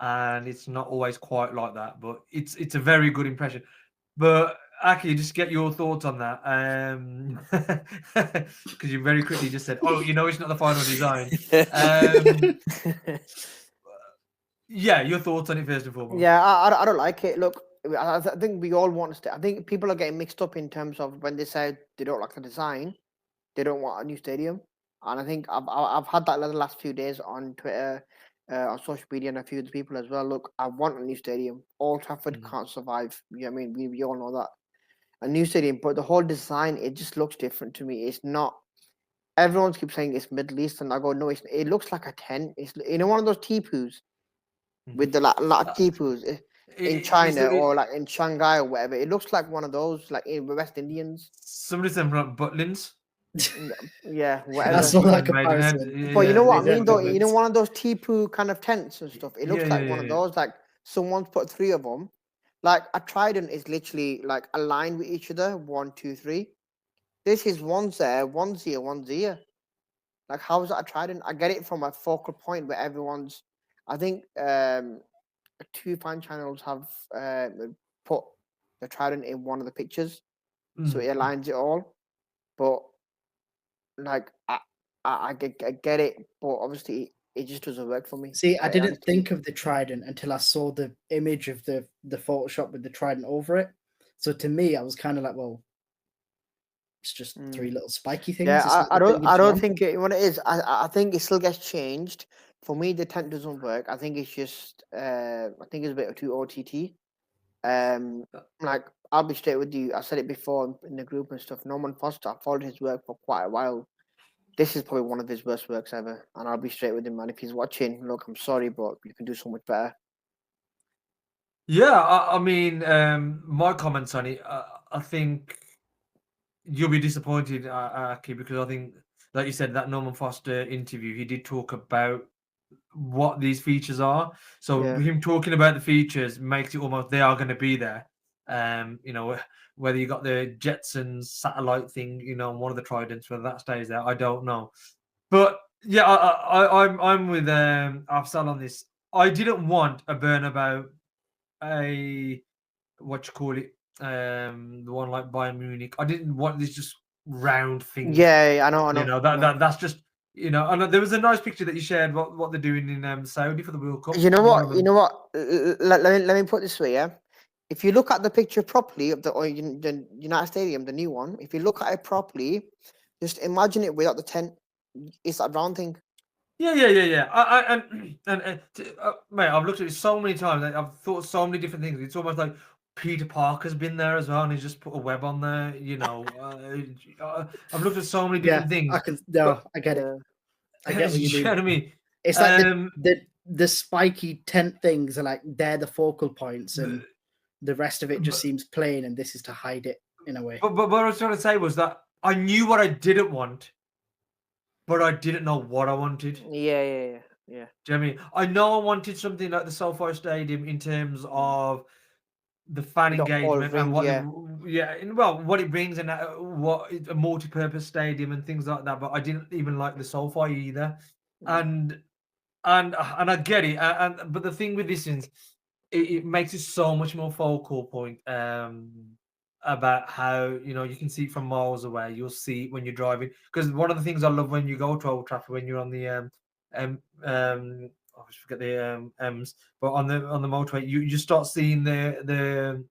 and it's not always quite like that, but it's a very good impression. But Aki, just get your thoughts on that, because you very quickly just said, "Oh, you know, it's not the final design." Yeah, your thoughts on it first and foremost. Yeah, I don't like it. Look, I think we all want to. I think people are getting mixed up in terms of when they say they don't like the design, they don't want a new stadium, and I think I've had that the last few days on Twitter, on social media, and a few other people as well. Look, I want a new stadium. Old Trafford can't survive. You know what I mean? We all know that. A new stadium, but the whole design, it just looks different to me. It's not. Everyone keeps saying it's Middle Eastern. I go, no, it looks like a tent. It's one of those teepoos with the lot of teepoos in China or like in Shanghai or whatever. It looks like one of those, like in West Indians. Somebody said like Butlins. Yeah, whatever. That's not like comparison. But you know what I mean, though. You know, one of those teepoo kind of tents and stuff. It looks like one of those. Like someone's put 3 of them. Like a trident is literally like aligned with each other. 1, 2, 3. This is one's there, one's here, one's here. Like, how is that a trident? I get it from a focal point where everyone's. I think 2 fan channels have put the trident in one of the pictures, so it aligns it all. But like, I get it, but obviously it just doesn't work for me. See, I didn't think of the trident until I saw the image of the Photoshop with the trident over it. So to me, I was kind of like, well, it's just 3 little spiky things. Yeah, I don't think what it is. I think it still gets changed. For me, the tent doesn't work. I think it's just I think it's a bit too OTT. Like, I'll be straight with you. I said it before in the group and stuff. Norman Foster, I followed his work for quite a while. This is probably one of his worst works ever, and I'll be straight with him, man. If he's watching, look, I'm sorry, but you can do so much better. Yeah, I mean, my comments on it, I think you'll be disappointed, Aki, because I think, like you said, that Norman Foster interview, he did talk about what these features are. So him talking about the features makes it almost they are going to be there. You know, whether you got the Jetsons satellite thing, you know, on one of the tridents, whether that stays there, I don't know. But yeah, I'm with Afsal on this. I didn't want a Bernabeu, what you call it, the one like Bayern Munich. I didn't want this just round thing. Yeah, I know. You know, that's just You know, and there was a nice picture that you shared what they're doing in Saudi for the World Cup. You know One of what? them. You know what? Let me put it this way, yeah. If you look at the picture properly of the United Stadium, the new one, if you look at it properly, just imagine it without the tent. It's that round thing. Yeah. Mate, I've looked at it so many times. I've thought so many different things. It's almost like Peter Parker's been there as well, and he's just put a web on there. You know, I've looked at so many different things. I get it. I get what you You mean. know what I mean? It's like the spiky tent things are like they're the focal points, and the rest of it just seems plain, and this is to hide it in a way. But what I was trying to say was that I knew what I didn't want, but I didn't know what I wanted. Yeah. Do you know what I mean? I know I wanted something like the SoFi Stadium in terms of the fan engagement and what what it brings and what a multi-purpose stadium and things like that. But I didn't even like the SoFi either, and I get it. But the thing with this is, it makes it so much more focal point. About how you can see it from miles away. You'll see it when you're driving, because one of the things I love when you go to Old Trafford, when you're on the I forget the M's, but on the motorway, you start seeing the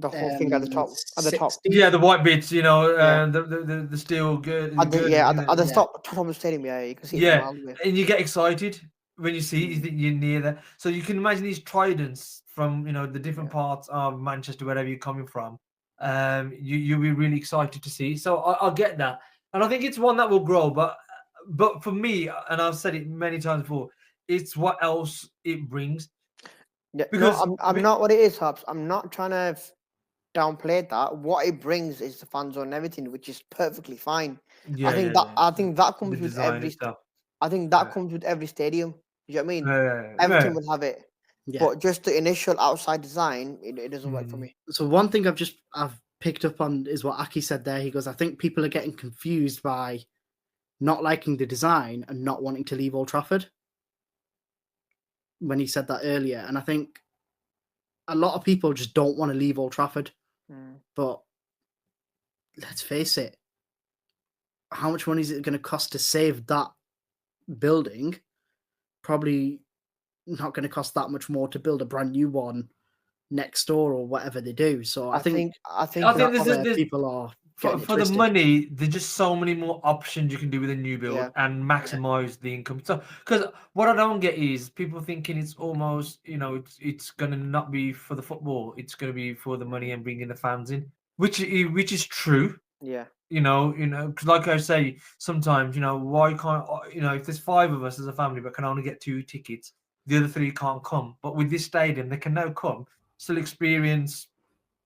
whole thing at the top. At the top. Yeah, the white bits. The steel good. At the top of the stadium. Yeah, you can see it from miles away. And you get excited when you see it. You think you're near there, so you can imagine these tridents from the different parts of Manchester, wherever you're coming from. You'll be really excited to see. So I'll get that, and I think it's one that will grow. But for me, and I've said it many times before, it's what else it brings. Yeah, because I'm not what it is, Hubs. I'm not trying to downplay that. What it brings is the fan zone and everything, which is perfectly fine. I think that comes with every. I think that comes with every stadium. You know what I mean? Everything will have it. Yeah. But just the initial outside design, it doesn't work for me. So one thing I've picked up on is what Aki said there. He goes, I think people are getting confused by not liking the design and not wanting to leave Old Trafford, when he said that earlier. And I think a lot of people just don't want to leave Old Trafford. But let's face it, how much money is it going to cost to save that building? Probably not going to cost that much more to build a brand new one next door or whatever they do. So I think there's people are for the money. There's just so many more options you can do with a new build and maximize the income. So because what I don't get is people thinking it's almost it's going to not be for the football. It's going to be for the money and bringing the fans in, which is true. Yeah. Because like I say, sometimes, why can't, if there's 5 of us as a family but can only get 2 tickets, the other 3 can't come. But with this stadium, they can now come, still experience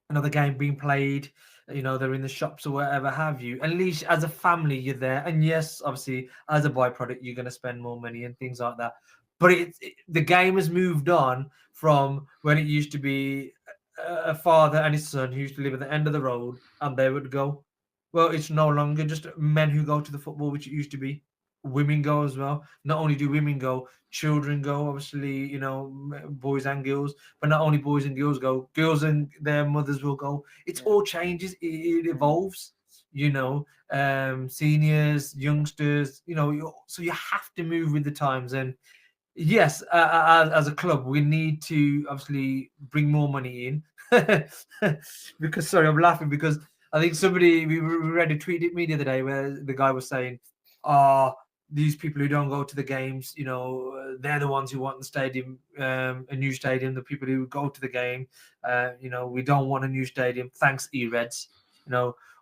another game being played. They're in the shops or whatever have you. At least as a family, you're there. And yes, obviously, as a byproduct, you're going to spend more money and things like that. But the game has moved on from when it used to be a father and his son who used to live at the end of the road and they would go. Well, it's no longer just men who go to the football, which it used to be. Women go as well. Not only do women go, children go, obviously, boys and girls. But not only boys and girls go, girls and their mothers will go. It's all changes. It evolves, seniors, youngsters, so you have to move with the times. And yes, as a club, we need to obviously bring more money in. Because, sorry, I'm laughing because I think we read a tweet at me the other day where the guy was saying, these people who don't go to the games, they're the ones who want the stadium, a new stadium. The people who go to the game, we don't want a new stadium. Thanks, E-Reds.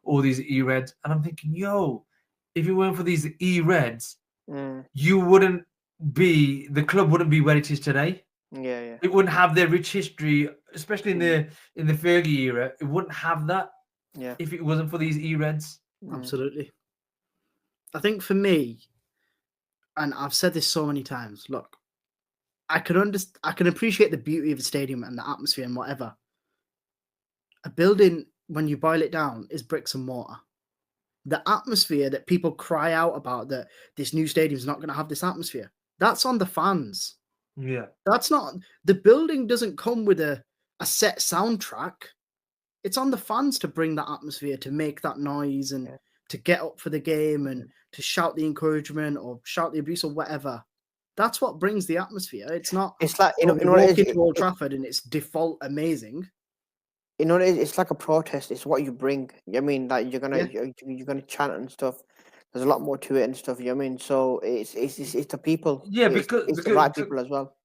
All these E-Reds. And I'm thinking, if it weren't for these E-Reds, the club wouldn't be where it is today. Yeah. It wouldn't have their rich history, especially in the Fergie era. It wouldn't have that. Yeah. If it wasn't for these E-Reds. Absolutely. I think for me, and I've said this so many times, look, I can appreciate the beauty of the stadium and the atmosphere and whatever. A building, when you boil it down, is bricks and mortar. The atmosphere that people cry out about, that this new stadium is not going to have this atmosphere, that's on the fans. Yeah. That's not, the building doesn't come with a set soundtrack. It's on the fans to bring that atmosphere, to make that noise and to get up for the game and to shout the encouragement or shout the abuse or whatever. That's what brings the atmosphere. It's not. It's like you walk into Old Trafford and it's default amazing. You know, it's like a protest. It's what you bring. I mean, like you're gonna chant and stuff. There's a lot more to it and stuff. You know what I mean? So it's the people. Yeah, because it's the right people as well.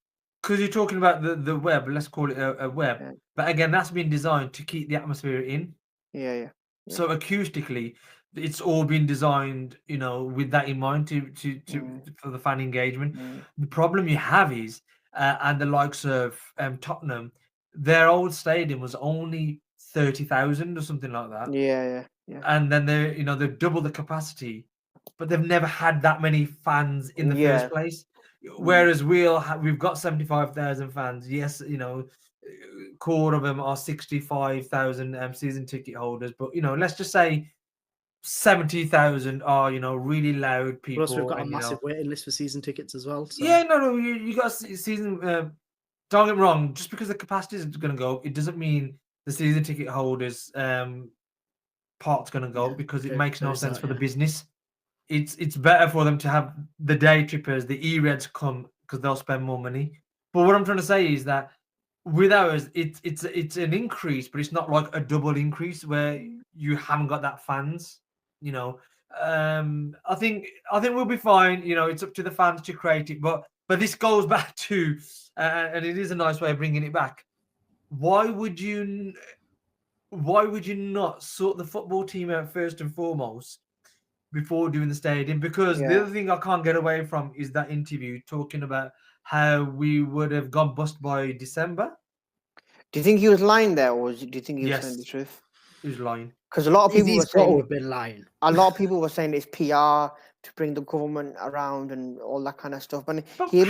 Because you're talking about the web, let's call it a web. Yeah. But again, that's been designed to keep the atmosphere in. Yeah. So acoustically, it's all been designed, with that in mind to for the fan engagement. The problem you have is, and the likes of Tottenham, their old stadium was only 30,000 or something like that. Yeah. And then they've doubled the capacity, but they've never had that many fans in the first place. Whereas we've got 75,000 fans. Yes, core of them are 65,000 season ticket holders, but let's just say 70,000 are really loud people. Plus, we've got a massive waiting list for season tickets as well. So. Yeah, no, you got season. Don't get me wrong. Just because the capacity is going to go, it doesn't mean the season ticket holders part's going to go, because it makes no sense for the business. It's better for them to have the day trippers, the E-Reds come, because they'll spend more money. But what I'm trying to say is that with ours, it's an increase, but it's not like a double increase where you haven't got that fans. I think we'll be fine. It's up to the fans to create it. But this goes back to, and it is a nice way of bringing it back. Why would you not sort the football team out first and foremost before doing the stadium? Because the other thing I can't get away from is that interview talking about how we would have gone bust by December. Do you think he was lying there, or do you think he was saying the truth? He was lying. Because a lot of people were saying have been lying. A lot of people were saying it's PR to bring the government around and all that kind of stuff. But he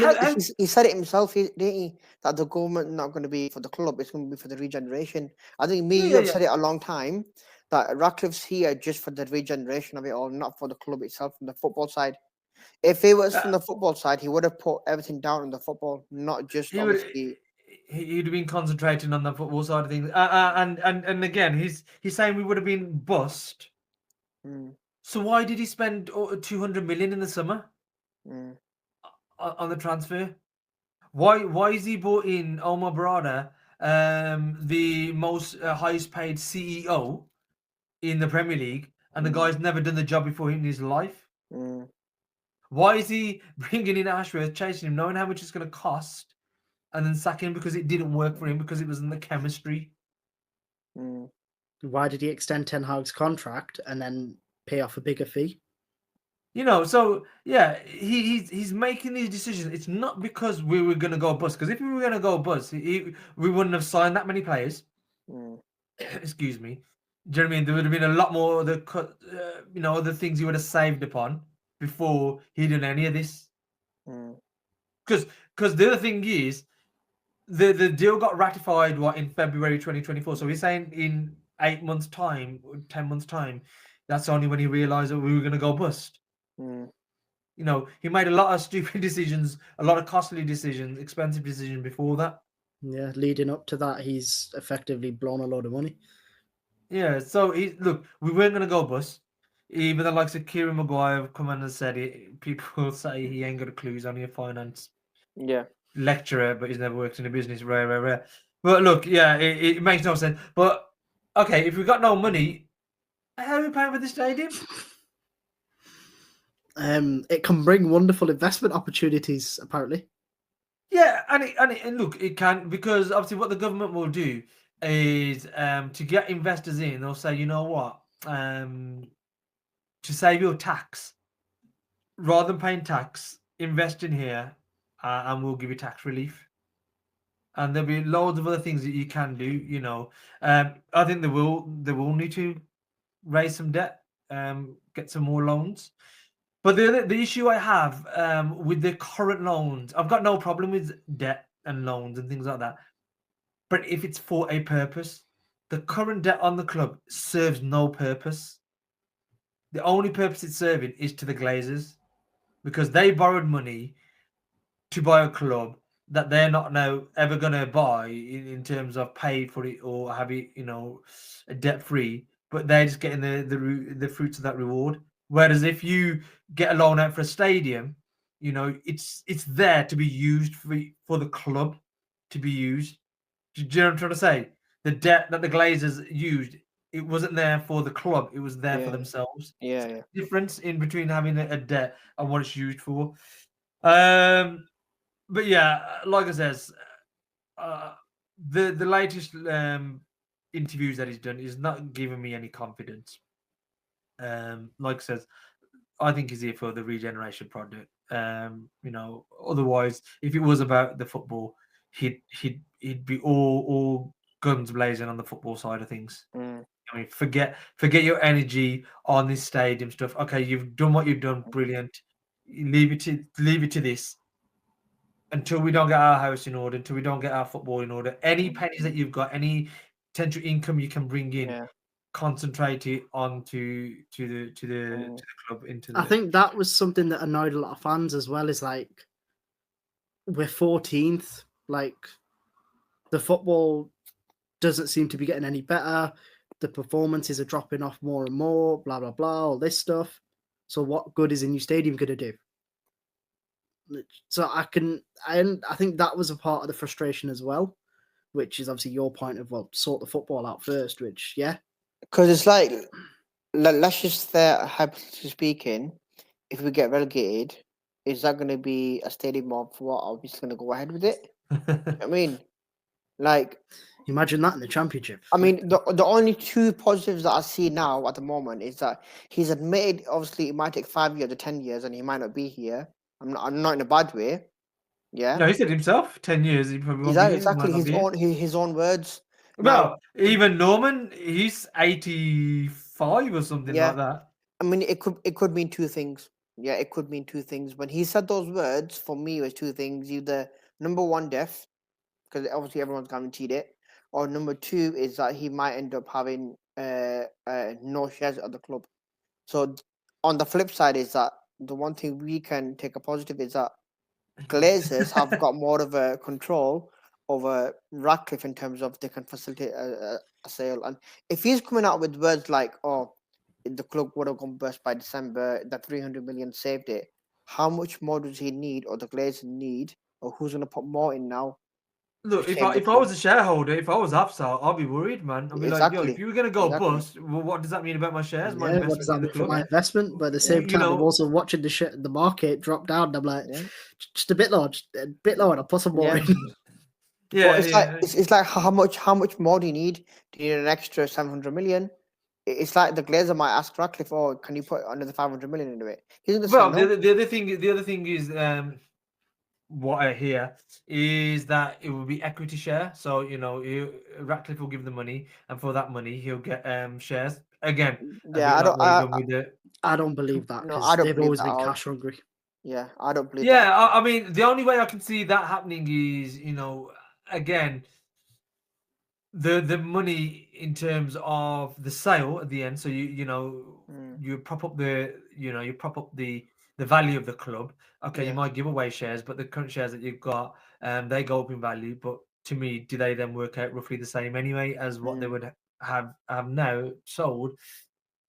said it himself, didn't he? That the government not going to be for the club; it's going to be for the regeneration. I think you have said it a long time. That Ratcliffe's here just for the regeneration of it all, not for the club itself from the football side. If it was from the football side, he would have put everything down on the football, not just obviously. He'd have been concentrating on the football side of things, and again, he's saying we would have been bust. So why did he spend 200 million in the summer on the transfer? Why is he brought in Omar Barada, the most highest paid CEO in the Premier League, and the guy's never done the job before in his life? Why is he bringing in Ashworth, chasing him, knowing how much it's going to cost, and then sacking him because it didn't work for him, because it was in the chemistry? Why did he extend Ten Hag's contract and then pay off a bigger fee? So yeah, he's making these decisions. It's not because we were going to go bust, because if we were going to go bust, we wouldn't have signed that many players. Excuse me. Do you know what I mean? There would have been a lot more other things he would have saved upon before he done any of this. Because the other thing is, the deal got ratified in February 2024. So he's saying in 8 months' time, 10 months' time, that's only when he realized that we were going to go bust. He made a lot of stupid decisions, a lot of costly decisions, expensive decisions before that. Yeah, leading up to that, he's effectively blown a load of money. Yeah, so look, we weren't going to go bust. Even the likes of Kieran Maguire have come in and said it. People say he ain't got a clue, he's only a finance lecturer, but he's never worked in a business. Rare. But look, it makes no sense. But okay, if we've got no money, how are we paying for the stadium? It can bring wonderful investment opportunities, apparently. Yeah, and look, it can, because obviously what the government will do is to get investors in, they'll say, you know what, to save your tax, rather than paying tax, invest in here, and we'll give you tax relief. And there'll be loads of other things that you can do. I think they will need to raise some debt, get some more loans. But the issue I have with the current loans, I've got no problem with debt and loans and things like that. But if it's for a purpose, the current debt on the club serves no purpose. The only purpose it's serving is to the Glazers, because they borrowed money to buy a club that they're not now ever going to buy in terms of pay for it or have it, debt free. but they're just getting the fruits of that reward. Whereas if you get a loan out for a stadium, it's there to be used for the club to be used. Do you know what I'm trying to say? The debt that the Glazers used, it wasn't there for the club; it was there for themselves. Yeah. Difference in between having a debt and what it's used for. But yeah, like I says, the latest interviews that he's done is not giving me any confidence. Like I says, I think he's here for the regeneration project. Otherwise, if it was about the football, he'd be all guns blazing on the football side of things. I mean, forget your energy on this stadium stuff. Okay, you've done what you've done, brilliant. Leave it to this until we don't get our house in order, until we don't get our football in order. Any pennies that you've got, any potential income you can bring in, concentrate it onto the club. I think that was something that annoyed a lot of fans as well. Is like we're 14th, like the football doesn't seem to be getting any better. The performances are dropping off more and more. Blah blah blah. All this stuff. So what good is a new stadium going to do? So I think that was a part of the frustration as well, which is obviously your point of, well, sort the football out first, which, yeah. Because it's like, let's just say, hypothetically speaking, if we get relegated, is that going to be a stadium of what? Are we just going to go ahead with it? I mean, like... Imagine that in the Championship. I mean, the only two positives that I see now at the moment is that he's admitted, obviously, it might take 5 years or 10 years and he might not be here. I'm not in a bad way. Yeah. No, he said himself, 10 years. He probably won't exactly his own words. Well, even Norman, he's 85 or something like that. I mean, it could mean two things. Yeah, it could mean two things. When he said those words, for me, it was two things. Either number one, death, because obviously everyone's guaranteed it, or number two is that he might end up having no shares at the club. So on the flip side is that the one thing we can take a positive is that Glazers have got more of a control over Ratcliffe in terms of they can facilitate a sale. And if he's coming out with words like, "Oh, the club would have gone bust by December, that 300 million saved it," how much more does he need, or the Glazers need, or who's going to put more in now? Look, if I was a shareholder, if I was Afsar, I'd be worried, man. I'd be like, yo, if you were going to go bust, well, what does that mean about my shares? My investment what does that mean for my investment? But at the same time, I'm also watching the market drop down. And I'm like, just a bit lower, I'll put some more in. Yeah, it's like how much more do you need? Do you need an extra 700 million? It's like the Glazer might ask Ratcliffe, "Oh, can you put another 500 million into it?" Well, the other thing is, what I hear is that it will be equity share. So Ratcliffe will give the money, and for that money, he'll get shares again. Yeah, I don't believe that because they've always been cash hungry. Yeah, I don't believe. Yeah, I mean, the only way I can see that happening is again, the money in terms of the sale at the end. So you prop up the value of the club. Okay, you might give away shares, but the current shares that you've got, they go up in value. But to me, do they then work out roughly the same anyway as what they would have now sold?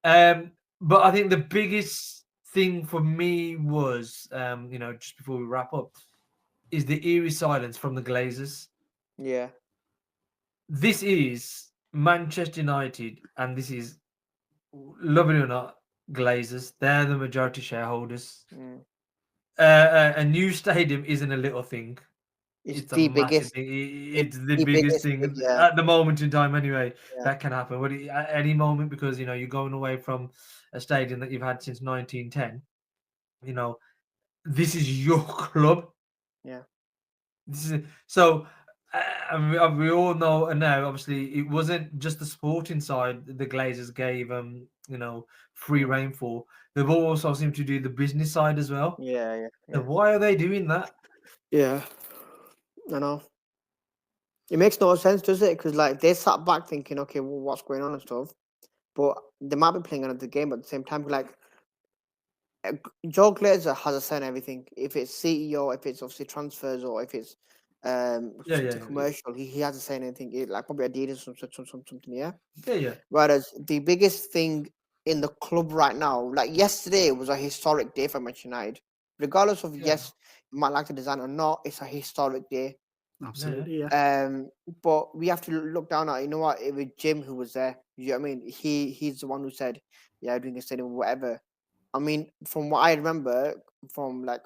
But I think the biggest thing for me was, just before we wrap up, is the eerie silence from the Glazers. Yeah. This is Manchester United, and this is, love it or not, Glazers. They're the majority shareholders. A new stadium isn't a little thing. It's the biggest thing. It's the biggest thing at the moment in time, anyway. That can happen at any moment, because you're going away from a stadium that you've had since 1910. This is your club. Yeah. So. We all know now, obviously, it wasn't just the sporting side the Glazers gave free rein for. They've also seemed to do the business side as well. Yeah. So why are they doing that? Yeah, I know. It makes no sense, does it? Because they sat back thinking, okay, well, what's going on and stuff, but they might be playing another game at the same time. Joe Glazer has a say in everything. If it's CEO, if it's obviously transfers, or if it's the commercial. He hasn't said anything. Like probably Adidas or something. Yeah. Yeah. Whereas the biggest thing in the club right now, like yesterday, was a historic day for Manchester United. Regardless of yes, you might like the design or not, it's a historic day. Absolutely, yeah. But we have to look down at, you know what, it was Jim who was there. You know what I mean? He's the one who said, yeah, doing a stadium, whatever. I mean, from what I remember from like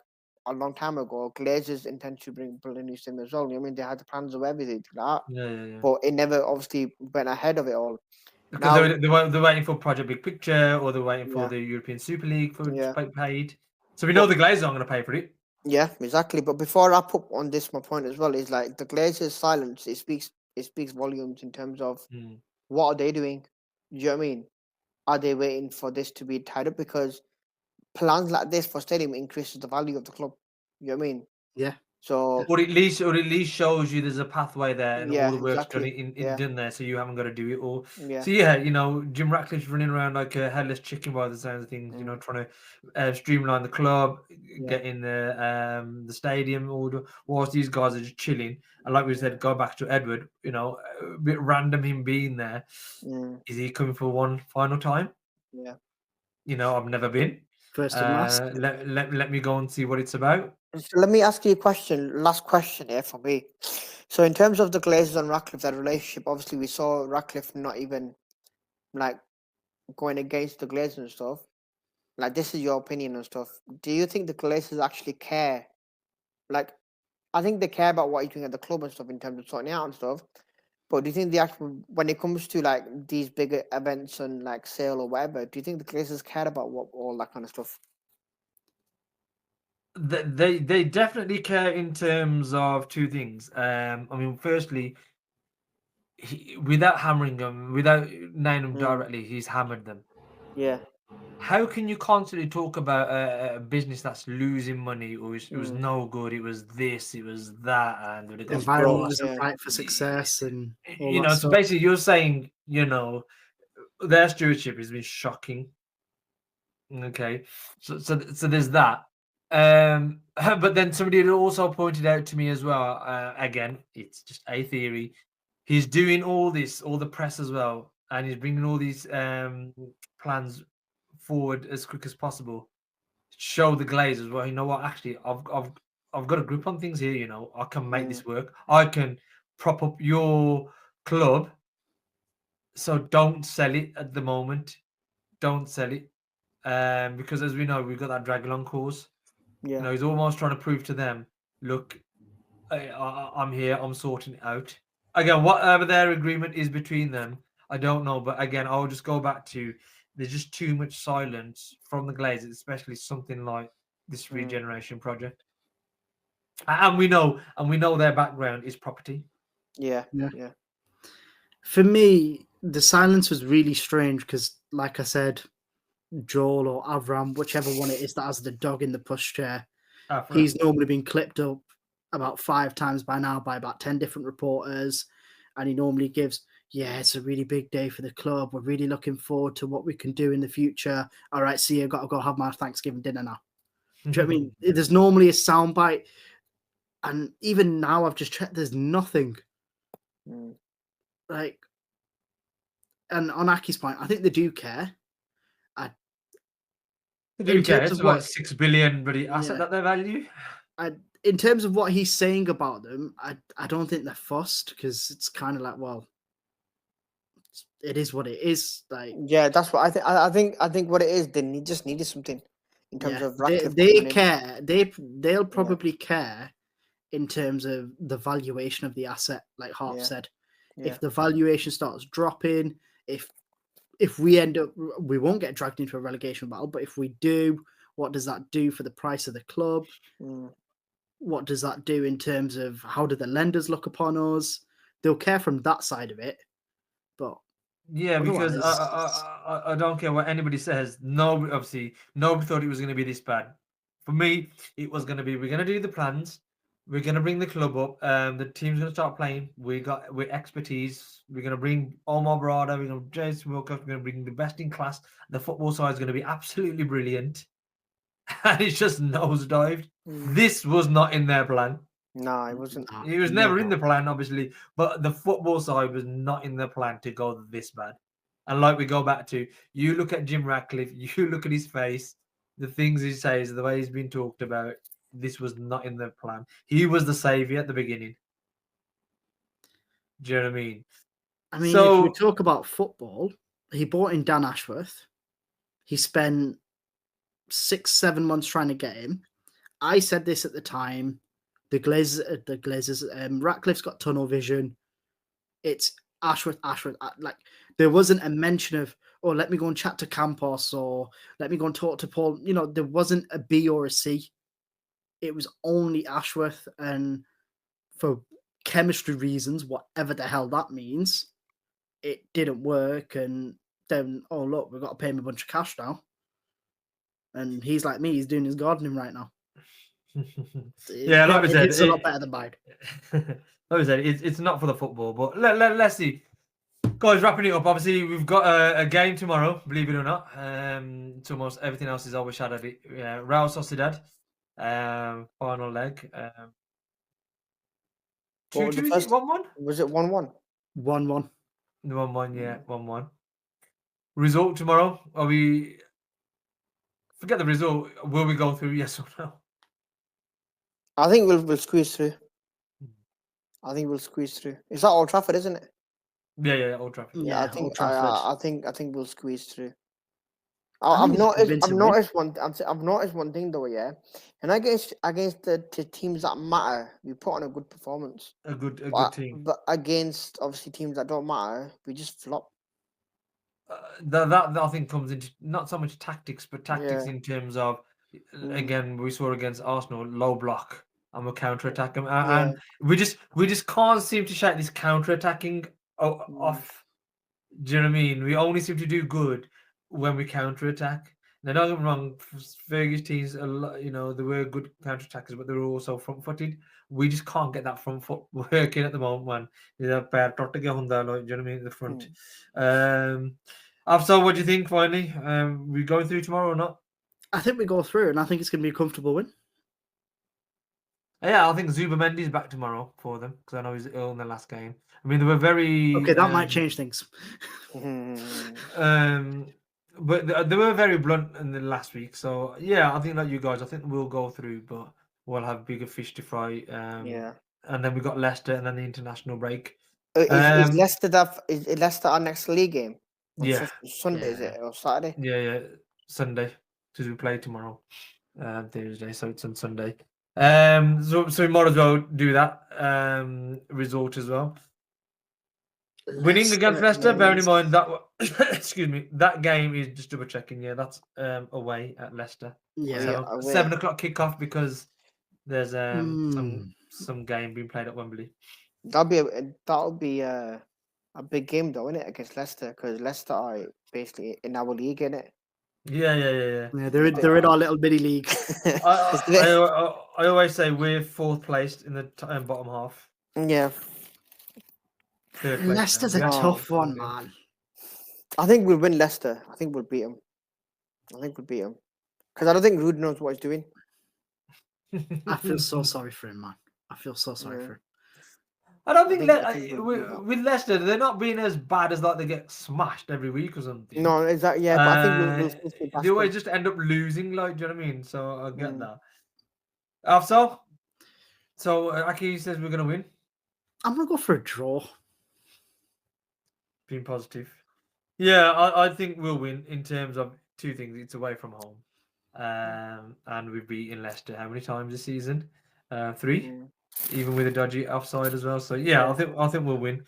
a long time ago, Glazers intend to build a new stadium as well. I mean, they had the plans of everything like that. Yeah. But it never obviously went ahead of it all. Because they're waiting for Project Big Picture, or they're waiting for the European Super League to be paid. So we know the Glazers aren't going to pay for it. Yeah, exactly. But before I put on this, my point as well is like the Glazers' silence. It speaks volumes in terms of what are they doing. Do you know what I mean? Are they waiting for this to be tied up? Because plans like this for stadium increases the value of the club. You know what I mean? Yeah. So or at least shows you there's a pathway there, and all the work's done done there, so you haven't got to do it all. So Jim Ratcliffe's running around like a headless chicken by the sounds of things. Trying to streamline the club, getting the stadium order, whilst these guys are just chilling. And like we said, go back to Edward. A bit random him being there. Is he coming for one final time? Yeah. I've never been. First and last. Let me go and see what it's about. So let me ask you a question. Last question here for me. So in terms of the Glazers and Ratcliffe, that relationship, obviously we saw Ratcliffe not even like going against the Glazers and stuff. Like, this is your opinion and stuff. Do you think the Glazers actually care? Like, I think they care about what you're doing at the club and stuff in terms of sorting out and stuff. But do you think when it comes to like these bigger events and like sale or whatever, do you think the Glazers care about all that kind of stuff? They definitely care in terms of two things. I mean, firstly, without hammering them, without naming them directly, he's hammered them. Yeah. How can you constantly talk about a business that's losing money, or it was no good, it was this, it was that, and the environment isn't right for success, and all that so basically you're saying, their stewardship has been shocking. Okay, so there's that. But then somebody had also pointed out to me as well, again, it's just a theory, he's doing all the press as well, and he's bringing all these plans forward as quick as possible, show the Glazers, well, you know what, actually I've got a grip on things here, I can make this work, I can prop up your club, so don't sell it at the moment, don't sell it. Because as we know, we've got that drag along clause. Yeah. He's almost trying to prove to them, look, I'm here, I'm sorting it out. Again, whatever their agreement is between them, I don't know. But again, I'll just go back to, there's just too much silence from the Glazers, especially something like this regeneration project. And we know their background is property. Yeah. For me, the silence was really strange because, like I said, Joel or Avram, whichever one it is that has the dog in the pushchair, he's normally been clipped up about 5 times by now by about 10 different reporters, and he normally gives, it's a really big day for the club, we're really looking forward to what we can do in the future, all right, see you, got to go have my Thanksgiving dinner now. Do you know what I mean? There's normally a soundbite, and even now I've just checked, there's nothing. Like, and on Aki's point, I think they do care. It's about $6 billion asset that they value. In terms of what he's saying about them, I don't think they're fussed, because it's kind of like, well, it is what it is. Like, that's what I think. I think what it is, they just needed something in terms of Ratcliffe. They care. They'll probably care in terms of the valuation of the asset, like Harp said. If the valuation starts dropping, if we end up, we won't get dragged into a relegation battle, but if we do, what does that do for the price of the club? What does that do in terms of how do the lenders look upon us? They'll care from that side of it. But because I don't care what anybody says. Nobody thought it was going to be this bad. For me, it was going to be, we're going to do the plans, we're going to bring the club up, the team's going to start playing, we're expertise, we're going to bring Omar Barada, we're going to Jason Wilcox, we're going to bring the best in class, the football side is going to be absolutely brilliant, and it's just nosedived. This was not in their plan. No, it wasn't. Nah, He was never in the plan, obviously, but the football side was not in the plan to go this bad. And like we go back to, you look at Jim Ratcliffe, you look at his face, the things he says, the way he's been talked about. This was not in the plan. He was the savior at the beginning. Do you know what I mean? I mean, So, if we talk about football, he bought in Dan Ashworth. He spent 6-7 months trying to get him. I said this at the time. The Glazers, Ratcliffe's got tunnel vision. It's Ashworth. Like, there wasn't a mention of, oh, let me go and chat to Campos, or let me go and talk to Paul. You know, there wasn't a B or a C. It was only Ashworth, and for chemistry reasons, whatever the hell that means, it didn't work. And then, oh look, we've got to pay him a bunch of cash now. And he's like me, he's doing his gardening right now. yeah, like I said, it's a lot better than mine. Like I said, it's not for the football, but let's see. Guys, wrapping it up. Obviously, we've got a game tomorrow, believe it or not. It's almost everything else is overshadowed. Real Sociedad, final leg. 2-2, is it 1-1? Was it 1-1? 1-1. 1-1, yeah, 1-1. Result tomorrow. Are we... Forget the result. Will we go through, yes or no? I think we'll squeeze through. I think we'll squeeze through. It's at Old Trafford, isn't it? Yeah, Old Trafford. Yeah, Old Trafford. I think we'll squeeze through. I I've think it's a noticed convincing win. I've noticed one thing though, yeah. And against the teams that matter, we put on a good performance. A good team. But against obviously teams that don't matter, we just flop. That I think comes into not so much tactics, but tactics in terms of, again, we saw against Arsenal, low block, and we'll counter attack them, and we just can't seem to shake this counter attacking off. Do you know what I mean? We only seem to do good when we counter attack. Now, don't get me wrong, Fergie's teams, they were good counter attackers, but they were also front footed. We just can't get that front foot working at the moment, man. Do you know what I mean? The front. So what do you think finally? We going through tomorrow or not? I think we go through, and I think it's going to be a comfortable win. Yeah, I think Zubamendi's back tomorrow for them, because I know he's ill in the last game. I mean, they were very... Okay, that might change things. But they were very blunt in the last week. So, yeah, I think like you guys, I think we'll go through, but we'll have bigger fish to fry. And then we got Leicester and then the international break. Is Leicester our next league game? Yeah. Sunday, is it? Or Saturday? Yeah, Sunday. Because we play tomorrow, Thursday, so it's on Sunday. So we might as well do that result as well. Winning against Leicester, bearing in mind that excuse me, that game is just double checking. Yeah, that's away at Leicester. Yeah, so 7 o'clock kickoff because there's some game being played at Wembley. That'll be a big game though, isn't it, against Leicester? Because Leicester are basically in our league, innit? Yeah. Yeah, they're in our little bitty league. I always say we're 4th placed in the bottom half. Yeah. Leicester's a tough one, man. I think we'll win Leicester. I think we'll beat them. Because I don't think Rude knows what he's doing. I feel so sorry for him, man. I feel so sorry for him. I don't think with Leicester, they're not being as bad as like they get smashed every week or something. No, exactly. Yeah, but I think we'll they always just end up losing, like, do you know what I mean? So I get that. So Aki says we're gonna win. I'm gonna go for a draw. Being positive. Yeah, I think we'll win in terms of 2 things. It's away from home. And we've beaten Leicester how many times this season? 3, even with a dodgy offside as well. So yeah, I think we'll win.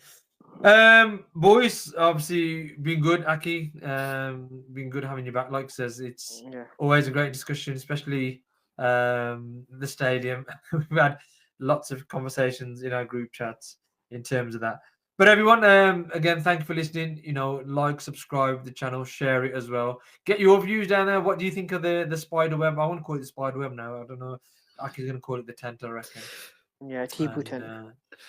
Boys, obviously been good, Aki. Been good having you back. Like says, it's always a great discussion, especially the stadium. We've had lots of conversations in our group chats in terms of that. But everyone, again, thank you for listening. Like, subscribe the channel, share it as well. Get your views down there. What do you think of the spider web? I want to call it the spider web now. I don't know. Aki's going to call it the tent, I reckon. Yeah, Tipu tent.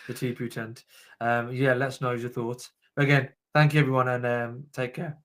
The Tipu tent. Yeah, let us know your thoughts. Again, thank you, everyone, and take care.